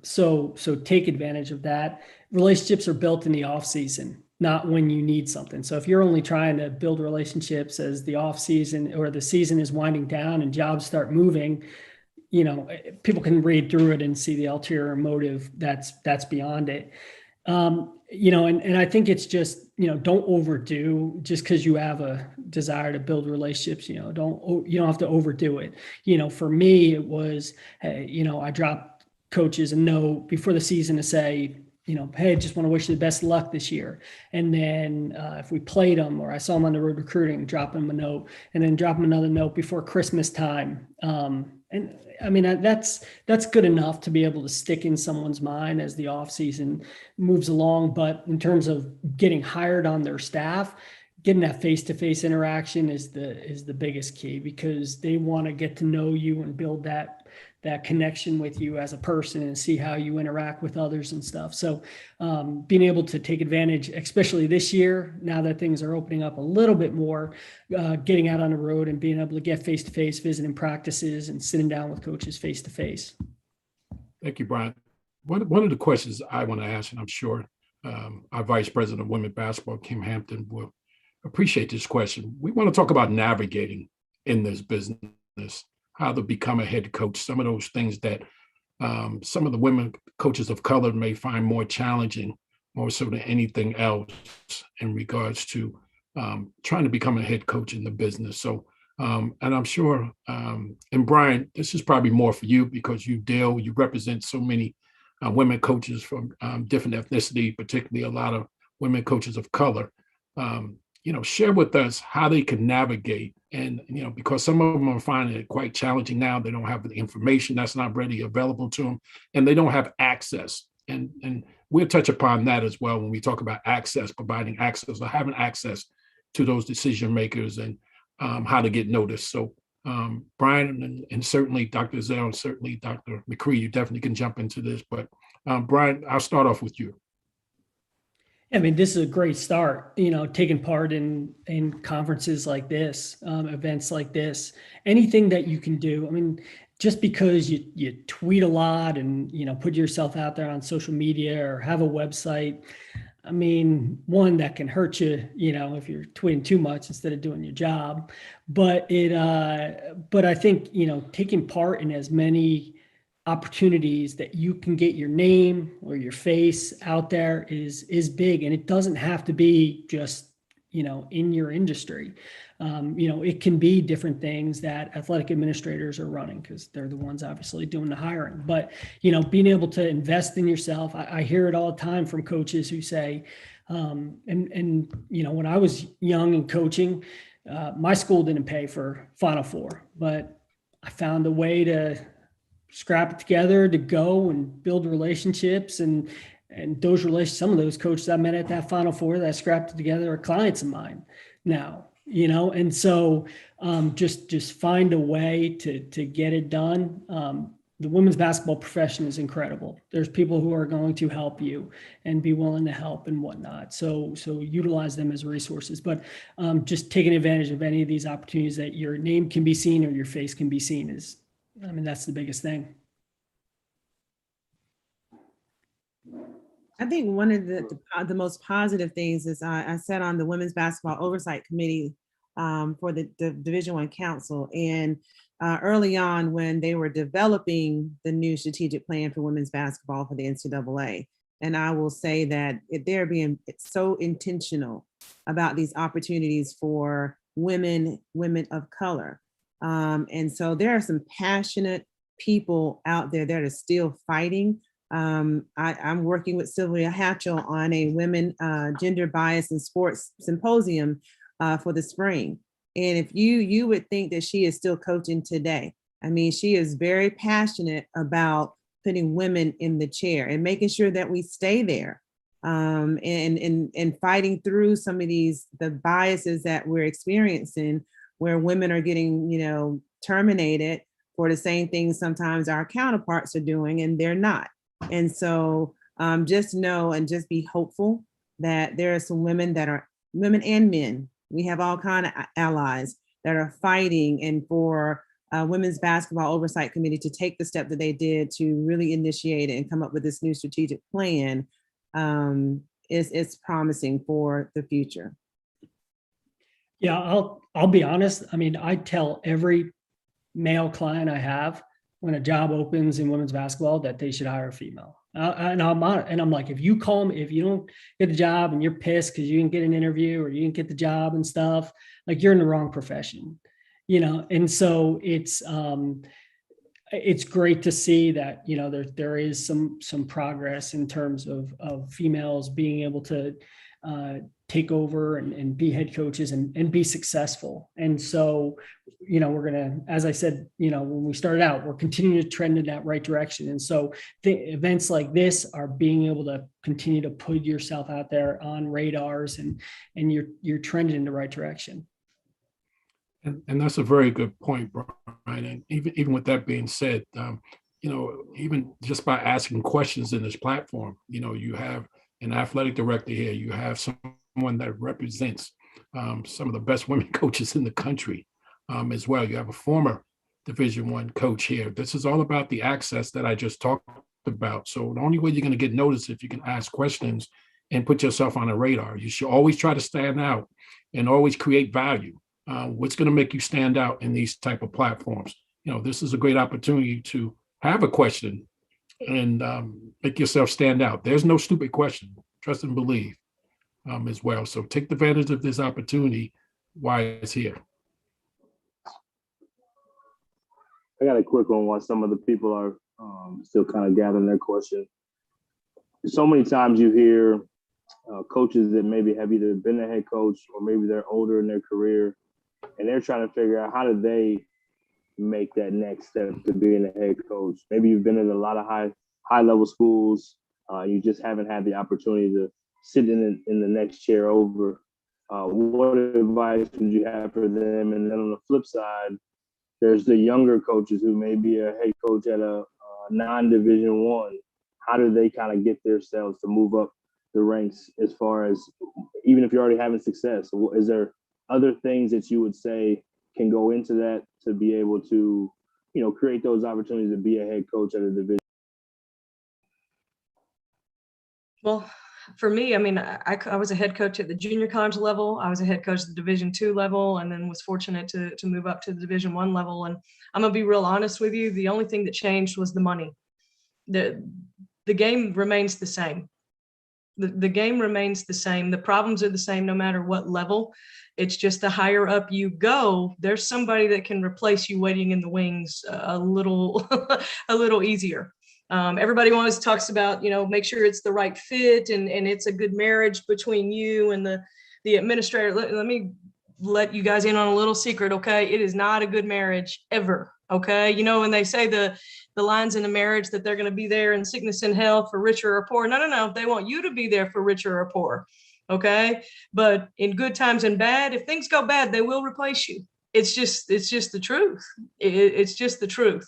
So take advantage of that. Relationships are built in the off season, not when you need something. So if you're only trying to build relationships as the off season or the season is winding down and jobs start moving, people can read through it and see the ulterior motive that's beyond it. And I think it's just, don't overdo just because you have a desire to build relationships. You don't have to overdo it. For me, it was, I dropped coaches a note before the season to say, hey, just want to wish you the best of luck this year. And then if we played them or I saw them on the road recruiting, drop them a note, and then drop them another note before Christmas time. And I mean, that's good enough to be able to stick in someone's mind as the off season moves along. But in terms of getting hired on their staff, getting that face-to-face interaction is the biggest key, because they want to get to know you and build that connection with you as a person and see how you interact with others and stuff. So being able to take advantage, especially this year, now that things are opening up a little bit more, getting out on the road and being able to get face-to-face, visiting practices and sitting down with coaches face-to-face. Thank you, Brian. One of the questions I want to ask, and I'm sure our Vice President of Women's Basketball, Kim Hampton, will appreciate this question. We want to talk about navigating in this business, how to become a head coach, some of those things that some of the women coaches of color may find more challenging, more so than anything else, in regards to trying to become a head coach in the business. So, and I'm sure, and Brian, this is probably more for you because you represent so many women coaches from different ethnicity, particularly a lot of women coaches of color. Share with us how they can navigate. And, because some of them are finding it quite challenging now. They don't have the information that's not readily available to them, and they don't have access. And we'll touch upon that as well when we talk about access, providing access or having access to those decision makers and how to get noticed. So Brian and certainly Dr. Zell and certainly Dr. McCree, you definitely can jump into this. But Brian, I'll start off with you. I mean, this is a great start, taking part in conferences like this, events like this, anything that you can do. I mean, just because you tweet a lot and, put yourself out there on social media or have a website, I mean, one, that can hurt you, if you're tweeting too much instead of doing your job. But I think, taking part in as many opportunities that you can get your name or your face out there is big. And it doesn't have to be just, in your industry. It can be different things that athletic administrators are running, because they're the ones obviously doing the hiring. But, being able to invest in yourself, I hear it all the time from coaches who say, when I was young and coaching, my school didn't pay for Final Four, but I found a way to scrap it together to go and build relationships, and those relations, some of those coaches I met at that Final Four that I scrapped it together are clients of mine now, and so just find a way to get it done. The women's basketball profession is incredible. There's people who are going to help you and be willing to help and whatnot. So utilize them as resources, but just taking advantage of any of these opportunities that your name can be seen or your face can be seen that's the biggest thing. I think one of the most positive things is I sat on the Women's Basketball Oversight Committee for the Division I Council. And early on, when they were developing the new strategic plan for women's basketball for the NCAA. And I will say that they're being so intentional about these opportunities for women of color. And so there are some passionate people out there that are still fighting. I'm working with Sylvia Hatchell on a women gender bias in sports symposium for the spring. And if you would think that she is still coaching today. I mean, she is very passionate about putting women in the chair and making sure that we stay there, and fighting through some of the biases that we're experiencing, where women are getting, terminated for the same things sometimes our counterparts are doing, and they're not. And so just know and just be hopeful that there are some women that are women and men. We have all kind of allies that are fighting, and for Women's Basketball Oversight Committee to take the step that they did to really initiate it and come up with this new strategic plan is promising for the future. Yeah, I'll be honest. I mean, I tell every male client I have when a job opens in women's basketball that they should hire a female. And I'm like, if you don't get the job and you're pissed because you didn't get an interview or you didn't get the job and stuff, like you're in the wrong profession. And so it's great to see that, there is some progress in terms of females being able to take over and be head coaches and be successful. And so, we're going to, as I said, when we started out, we're continuing to trend in that right direction. And so the events like this are being able to continue to put yourself out there on radars, and you're trending in the right direction. And that's a very good point, Brian. And even with that being said, even just by asking questions in this platform, you have an athletic director here, you have someone that represents some of the best women coaches in the country as well. You have a former Division I coach here. This is all about the access that I just talked about. So the only way you're going to get noticed if you can ask questions and put yourself on a radar. You should always try to stand out and always create value. What's going to make you stand out in these type of platforms? This is a great opportunity to have a question and make yourself stand out. There's no stupid question. Trust and believe as well. So take advantage of this opportunity while it's here. I got a quick one while some of the people are still kind of gathering their question. So many times you hear coaches that maybe have either been a head coach or maybe they're older in their career, and they're trying to figure out how do they make that next step to being a head coach. Maybe you've been in a lot of high level schools. You just haven't had the opportunity to sit in the next chair over. What advice would you have for them? And then on the flip side, there's the younger coaches who may be a head coach at a non-Division I. How do they kind of get themselves to move up the ranks as far as, even if you're already having success? Is there other things that you would say can go into that to be able to, create those opportunities to be a head coach at a division? Well, for me, I mean, I was a head coach at the junior college level. I was a head coach at the Division II level, and then was fortunate to move up to the Division I level. And I'm gonna be real honest with you. The only thing that changed was the money. The game remains the same. The game remains the same. The problems are the same no matter what level. It's just the higher up you go, there's somebody that can replace you waiting in the wings a little easier. Everybody always talks about, make sure it's the right fit and it's a good marriage between you and the administrator. Let me let you guys in on a little secret, okay? It is not a good marriage ever, okay? When they say the lines in a marriage that they're going to be there in sickness and health for richer or poor. No. They want you to be there for richer or poor, okay? But in good times and bad, if things go bad, they will replace you. It's just the truth. It's just the truth.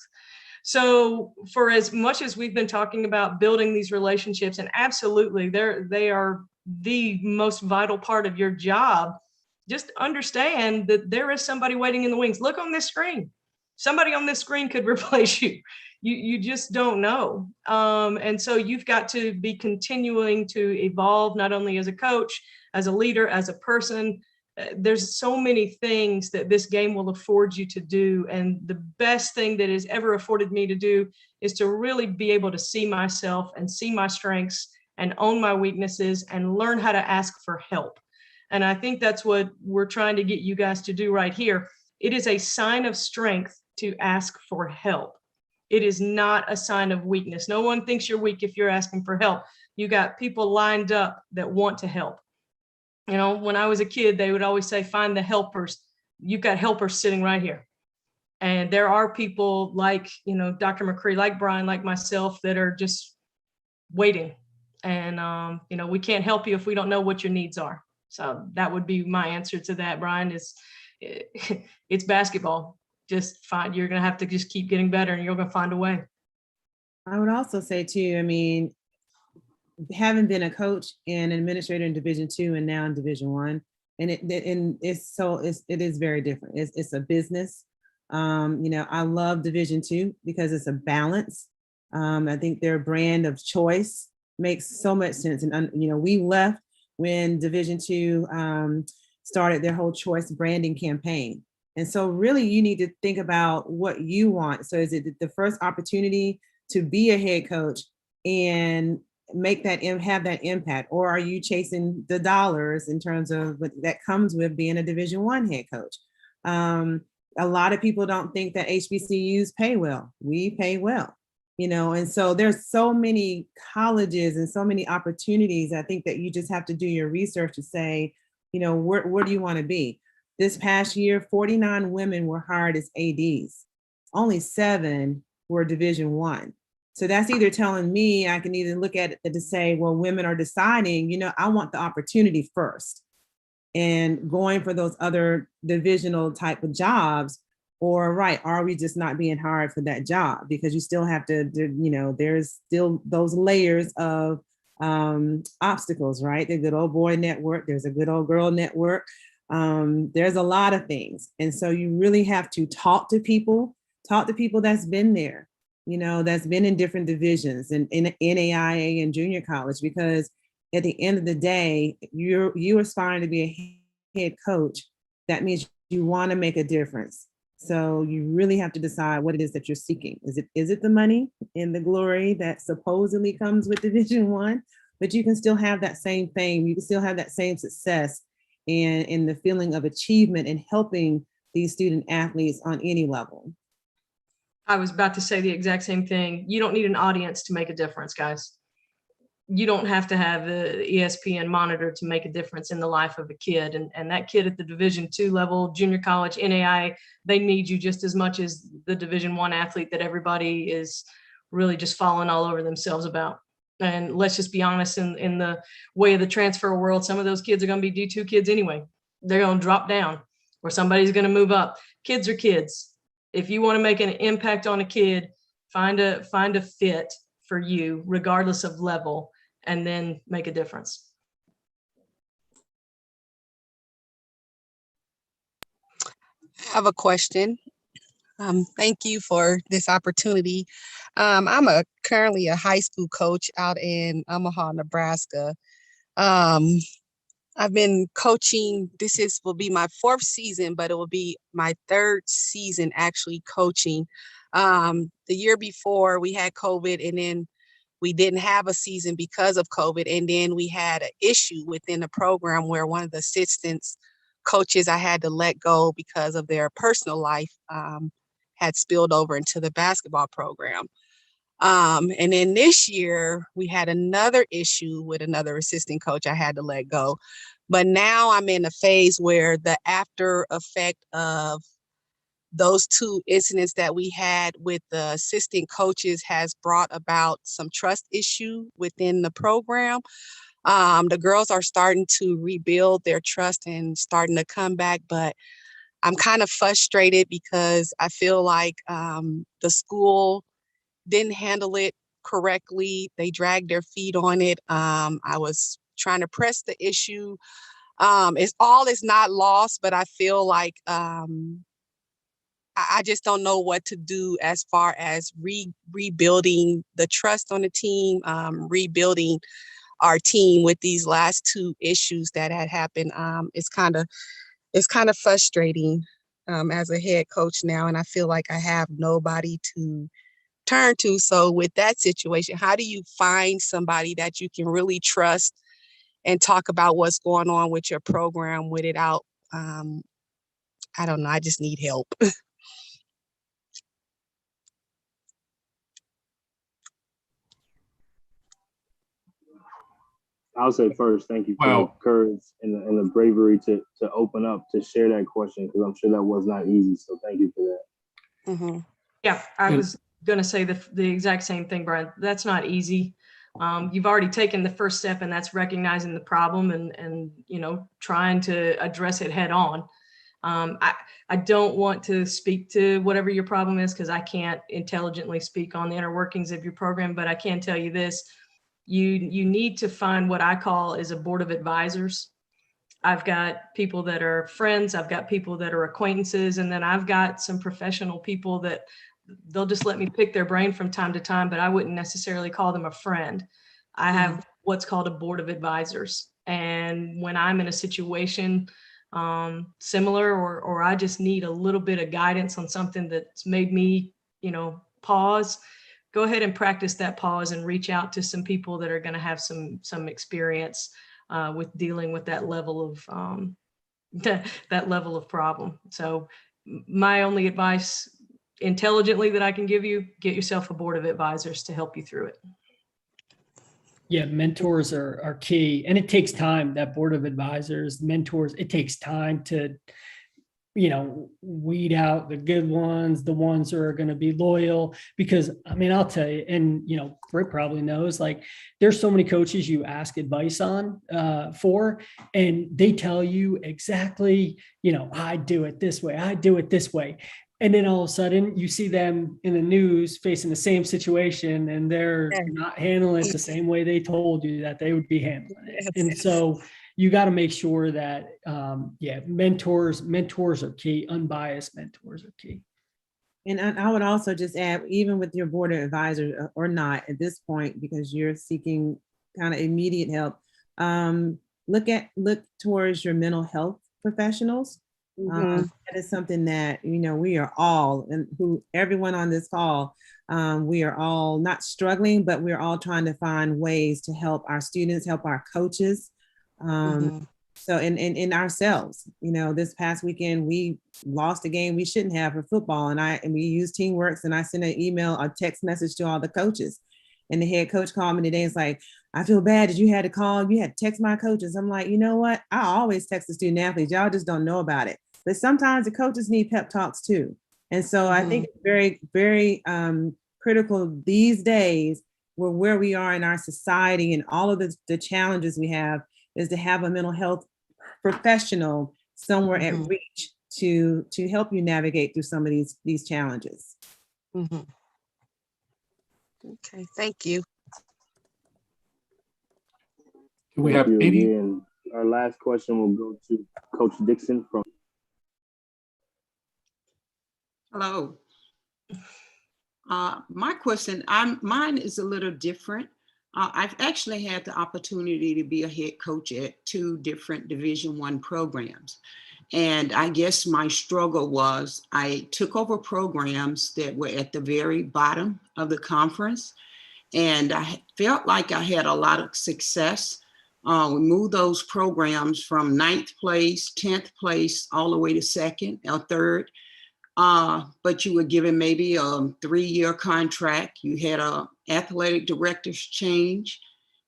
So for as much as we've been talking about building these relationships, and absolutely they are the most vital part of your job, just understand that there is somebody waiting in the wings. Look on this screen. Somebody on this screen could replace you. You just don't know. And so you've got to be continuing to evolve, not only as a coach, as a leader, as a person, There's so many things that this game will afford you to do. And the best thing that has ever afforded me to do is to really be able to see myself and see my strengths and own my weaknesses and learn how to ask for help. And I think that's what we're trying to get you guys to do right here. It is a sign of strength to ask for help. It is not a sign of weakness. No one thinks you're weak if you're asking for help. You got people lined up that want to help. You know, when I was a kid, they would always say, find the helpers. You've got helpers sitting right here. And there are people like, you know, Dr. McCree, like Brian, like myself, that are just waiting. And, you know, we can't help you if we don't know what your needs are. So that would be my answer to that, Brian, is it's basketball. Just find, you're going to have to just keep getting better and you're going to find a way. I would also say too, I mean, having been a coach and administrator in Division II and now in Division I, and it is very different. It's a business. You know, I love Division II because it's a balance. I think their brand of choice makes so much sense. And, you know, we left when Division II started their whole choice branding campaign. And so really you need to think about what you want. So is it the first opportunity to be a head coach and make that, have that impact? Or are you chasing the dollars in terms of what that comes with being a Division I head coach? A lot of people don't think that HBCUs pay well. We pay well, you know, and so there's so many colleges and so many opportunities. I think that you just have to do your research to say, you know, where do you want to be? This past year, 49 women were hired as ADs. Only 7 were Division I. So that's either telling me, I can either look at it to say, well, women are deciding, you know, I want the opportunity first and going for those other divisional type of jobs, or right, are we just not being hired for that job? Because you still have to, you know, there's still those layers of obstacles, right? The good old boy network, there's a good old girl network. There's a lot of things. And so you really have to talk to people that's been there, you know, that's been in different divisions and in NAIA and junior college, because at the end of the day, you're aspiring to be a head coach. That means you want to make a difference. So you really have to decide what it is that you're seeking. Is it the money and the glory that supposedly comes with Division I? But you can still have that same fame. You can still have that same success and the feeling of achievement and helping these student athletes on any level. I was about to say the exact same thing. You don't need an audience to make a difference, guys. You don't have to have the ESPN monitor to make a difference in the life of a kid. And that kid at the Division II level, junior college, NAIA, they need you just as much as the Division I athlete that everybody is really just falling all over themselves about. And let's just be honest, in the way of the transfer world, some of those kids are going to be D2 kids anyway. They're going to drop down or somebody's going to move up. Kids are kids. If you want to make an impact on a kid, find a fit for you, regardless of level, and then make a difference. I have a question. Thank you for this opportunity. I'm currently a high school coach out in Omaha, Nebraska. I've been coaching, will be my 4th season, but it will be my 3rd season actually coaching. The year before we had COVID, and then we didn't have a season because of COVID. And then we had an issue within the program where one of the assistants coaches I had to let go because of their personal life had spilled over into the basketball program. And then this year we had another issue with another assistant coach I had to let go. But now I'm in a phase where the after effect of those 2 incidents that we had with the assistant coaches has brought about some trust issue within the program. The girls are starting to rebuild their trust and starting to come back, but I'm kind of frustrated because I feel like the school didn't handle it correctly. They dragged their feet on it. I was trying to press the issue. It's not lost, but I feel like I just don't know what to do as far as rebuilding the trust on the team, rebuilding our team with these last 2 issues that had happened. It's kind of it's kind of frustrating as a head coach now, and I feel like I have nobody to turn to. So with that situation, how do you find somebody that you can really trust and talk about what's going on with your program without, I don't know, I just need help. I'll say first, thank you for the courage and the bravery to open up, to share that question, because I'm sure that was not easy. So thank you for that. Mm-hmm. Yeah, I was going to say the exact same thing, Brian. That's not easy. You've already taken the first step, and that's recognizing the problem and trying to address it head on. I don't want to speak to whatever your problem is, because I can't intelligently speak on the inner workings of your program, but I can tell you this. You need to find what I call is a board of advisors. I've got people that are friends, I've got people that are acquaintances, and then I've got some professional people that they'll just let me pick their brain from time to time, but I wouldn't necessarily call them a friend. I have what's called a board of advisors. And when I'm in a situation similar, or I just need a little bit of guidance on something that's made me, pause, go ahead and practice that pause and reach out to some people that are going to have some experience with dealing with that level of that level of problem. So my only advice intelligently that I can give you, get yourself a board of advisors to help you through it. Yeah, mentors are key, and it takes time. That board of advisors, mentors, it takes time to weed out the good ones, the ones who are going to be loyal, because I'll tell you, and Britt probably knows, like, there's so many coaches you ask advice on for, and they tell you exactly, I do it this way, I do it this way. And then all of a sudden you see them in the news facing the same situation, and they're not handling it the same way they told you that they would be handling it. And so you got to make sure that, mentors are key. Unbiased mentors are key. And I would also just add, even with your board of advisors or not at this point, because you're seeking kind of immediate help, look towards your mental health professionals. That is something that, we are all, and everyone on this call, we are all not struggling, but we're all trying to find ways to help our students, help our coaches. So in ourselves, this past weekend, we lost a game we shouldn't have for football. And we used Teamworks, and I sent an email, a text message to all the coaches. And the head coach called me today. It's like, I feel bad that you had to call, you had to text my coaches. I'm like, you know what? I always text the student athletes. Y'all just don't know about it. But sometimes the coaches need pep talks too. And so I think it's very, very critical these days, where we are in our society and all of the challenges we have, is to have a mental health professional somewhere at reach to help you navigate through some of these challenges. Okay, thank you. We have any. And our last question will go to Coach Dixon from. Hello. My question, mine is a little different. I've actually had the opportunity to be a head coach at 2 different Division I programs. And I guess my struggle was I took over programs that were at the very bottom of the conference. And I felt like I had a lot of success. We moved those programs from 9th place, 10th place, all the way to 2nd or 3rd. But you were given maybe a 3-year contract. You had a athletic director's change,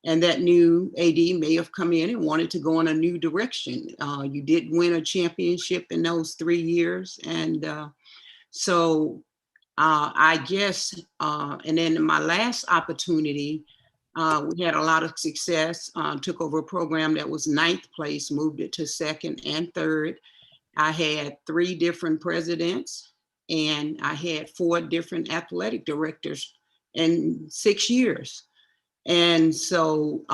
and that new AD may have come in and wanted to go in a new direction. You did win a championship in those 3 years. And so I guess, and then in my last opportunity, we had a lot of success, took over a program that was 9th place, moved it to 2nd and 3rd. I had 3 different presidents, and I had 4 different athletic directors in 6 years. And so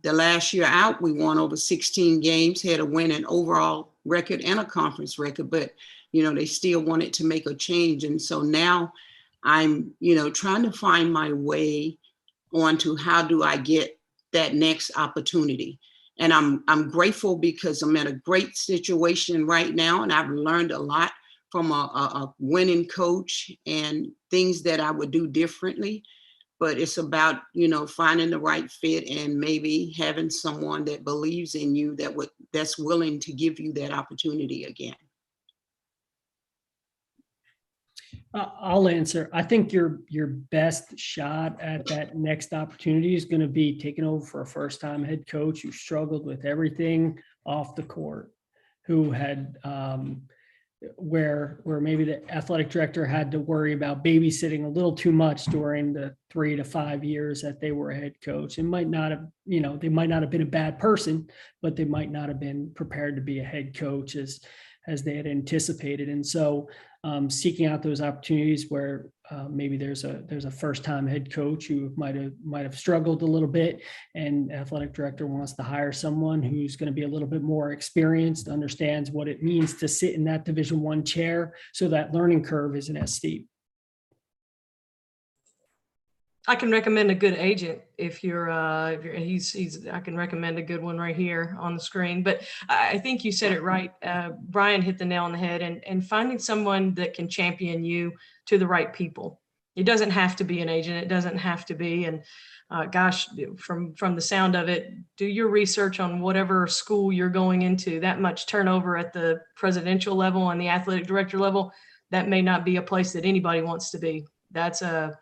the last year out, we won over 16 games, had a winning overall record and a conference record, but, they still wanted to make a change. And so now I'm, trying to find my way onto how do I get that next opportunity. And I'm grateful because I'm in a great situation right now, and I've learned a lot from a winning coach and things that I would do differently. But it's about, finding the right fit and maybe having someone that believes in you that's willing to give you that opportunity again. I'll answer. I think your best shot at that next opportunity is going to be taking over for a first-time head coach who struggled with everything off the court, who had where maybe the athletic director had to worry about babysitting a little too much during the 3 to 5 years that they were a head coach. It might not have, they might not have been a bad person, but they might not have been prepared to be a head coach as they had anticipated. And so seeking out those opportunities where maybe there's a first-time head coach who might have struggled a little bit, and athletic director wants to hire someone who's going to be a little bit more experienced, understands what it means to sit in that Division I chair, so that learning curve isn't as steep. I can recommend a good agent if you're I can recommend a good one right here on the screen. But I think you said it right. Brian hit the nail on the head, and finding someone that can champion you to the right people. It doesn't have to be an agent. It doesn't have to be. And gosh, from the sound of it, do your research on whatever school you're going into. That much turnover at the presidential level and the athletic director level, that may not be a place that anybody wants to be. That's who,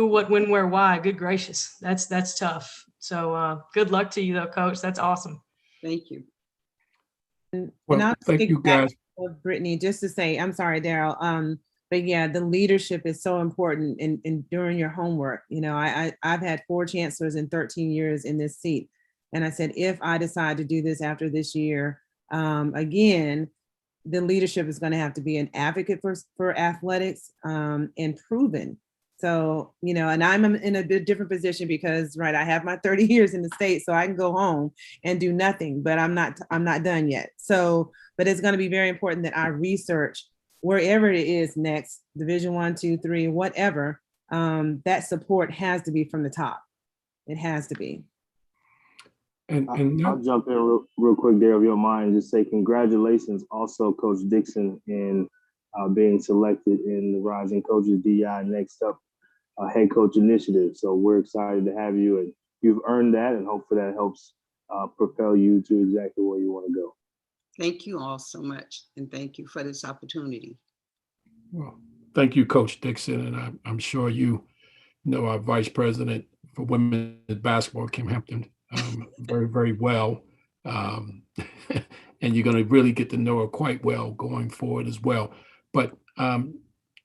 what, when, where, why. Good gracious, that's tough. So good luck to you though, Coach. That's awesome. Thank you. Well, I'll thank you guys. Brittany, just to say, I'm sorry, Daryl. But yeah, the leadership is so important in during your homework. I've had 4 chancellors in 13 years in this seat. And I said, if I decide to do this after this year, again, the leadership is going to have to be an advocate for athletics and proven. So, and I'm in a bit different position because, right, I have my 30 years in the state, so I can go home and do nothing, but I'm not done yet. So, but it's going to be very important that I research wherever it is next, Division I, II, III, whatever, that support has to be from the top. It has to be. And I'll jump in real quick there, if you don't mind, and just say congratulations also, Coach Dixon, in being selected in the Rising Coaches DEI Next Up Head Coach Initiative. So we're excited to have you, and you've earned that, and hopefully that helps propel you to exactly where you want to go. Thank you all so much, and thank you for this opportunity. Well, thank you, Coach Dixon, and I'm sure you know our Vice President for Women's Basketball, Kim Hampton, very, very well. And you're going to really get to know her quite well going forward as well. But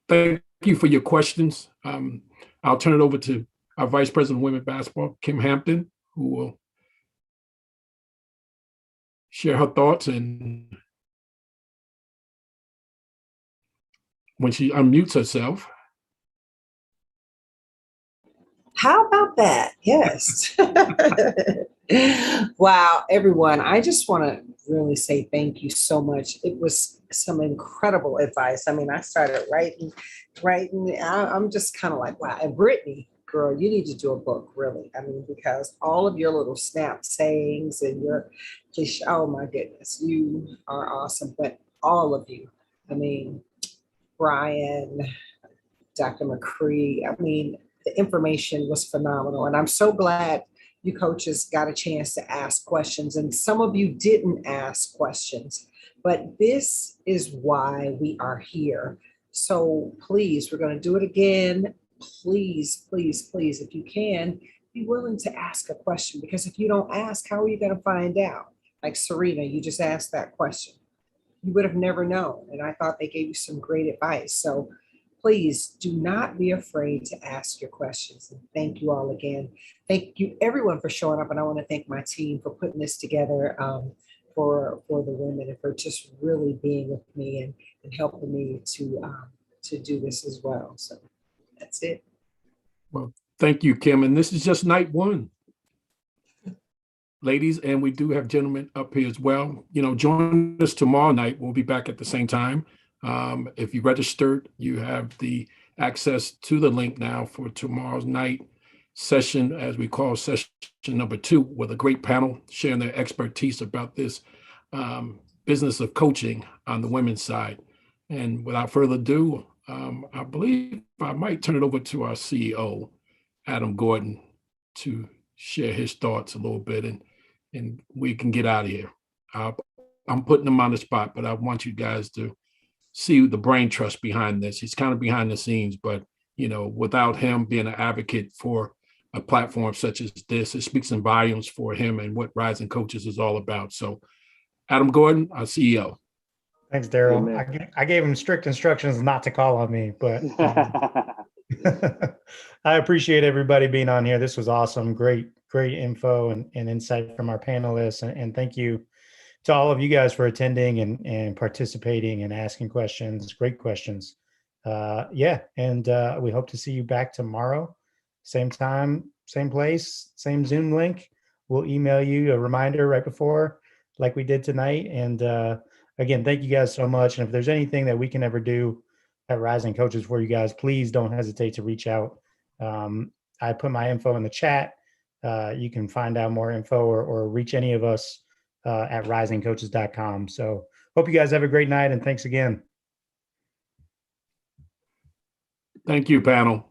thank you for your questions. I'll turn it over to our Vice President of Women's Basketball, Kim Hampton, who will share her thoughts, and when she unmutes herself. How about that? Yes. Wow, everyone. I just want to really say thank you so much. It was some incredible advice. I mean, I started writing. I'm just kind of like, wow. And Brittany, girl, you need to do a book, really. I mean, because all of your little snap sayings and your just, oh my goodness, you are awesome. But all of you, I mean, Brian, Dr. McCree, I mean, the information was phenomenal. And I'm so glad you coaches got a chance to ask questions. And some of you didn't ask questions, but this is why we are here. So please, we're going to do it again. Please, please, please, if you can, be willing to ask a question, because if you don't ask, how are you going to find out? Like Serena, you just asked that question. You would have never known. And I thought they gave you some great advice. So please do not be afraid to ask your questions. And thank you all again. Thank you everyone for showing up. And I want to thank my team for putting this together for the women, and for just really being with me and helping me to do this as well. So that's it. Well, thank you, Kim. And this is just night 1. Ladies, and we do have gentlemen up here as well. Join us tomorrow night. We'll be back at the same time. If you registered, you have the access to the link now for tomorrow's night. session, as we call session number 2, with a great panel sharing their expertise about this business of coaching on the women's side. And without further ado, I believe I might turn it over to our CEO, Adam Gordon, to share his thoughts a little bit, and we can get out of here. I'm putting him on the spot, but I want you guys to see the brain trust behind this. He's kind of behind the scenes, but without him being an advocate for a platform such as this, it speaks in volumes for him and what Rising Coaches is all about. So, Adam Gordon, our CEO. Thanks, Daryl. I gave him strict instructions not to call on me, but I appreciate everybody being on here. This was awesome. Great info and insight from our panelists. And thank you to all of you guys for attending and participating and asking questions. Great questions. And we hope to see you back tomorrow. Same time, same place, same Zoom link. We'll email you a reminder right before, like we did tonight. And again, thank you guys so much. And if there's anything that we can ever do at Rising Coaches for you guys, please don't hesitate to reach out. I put my info in the chat. You can find out more info or reach any of us at risingcoaches.com. So hope you guys have a great night, and thanks again. Thank you, panel.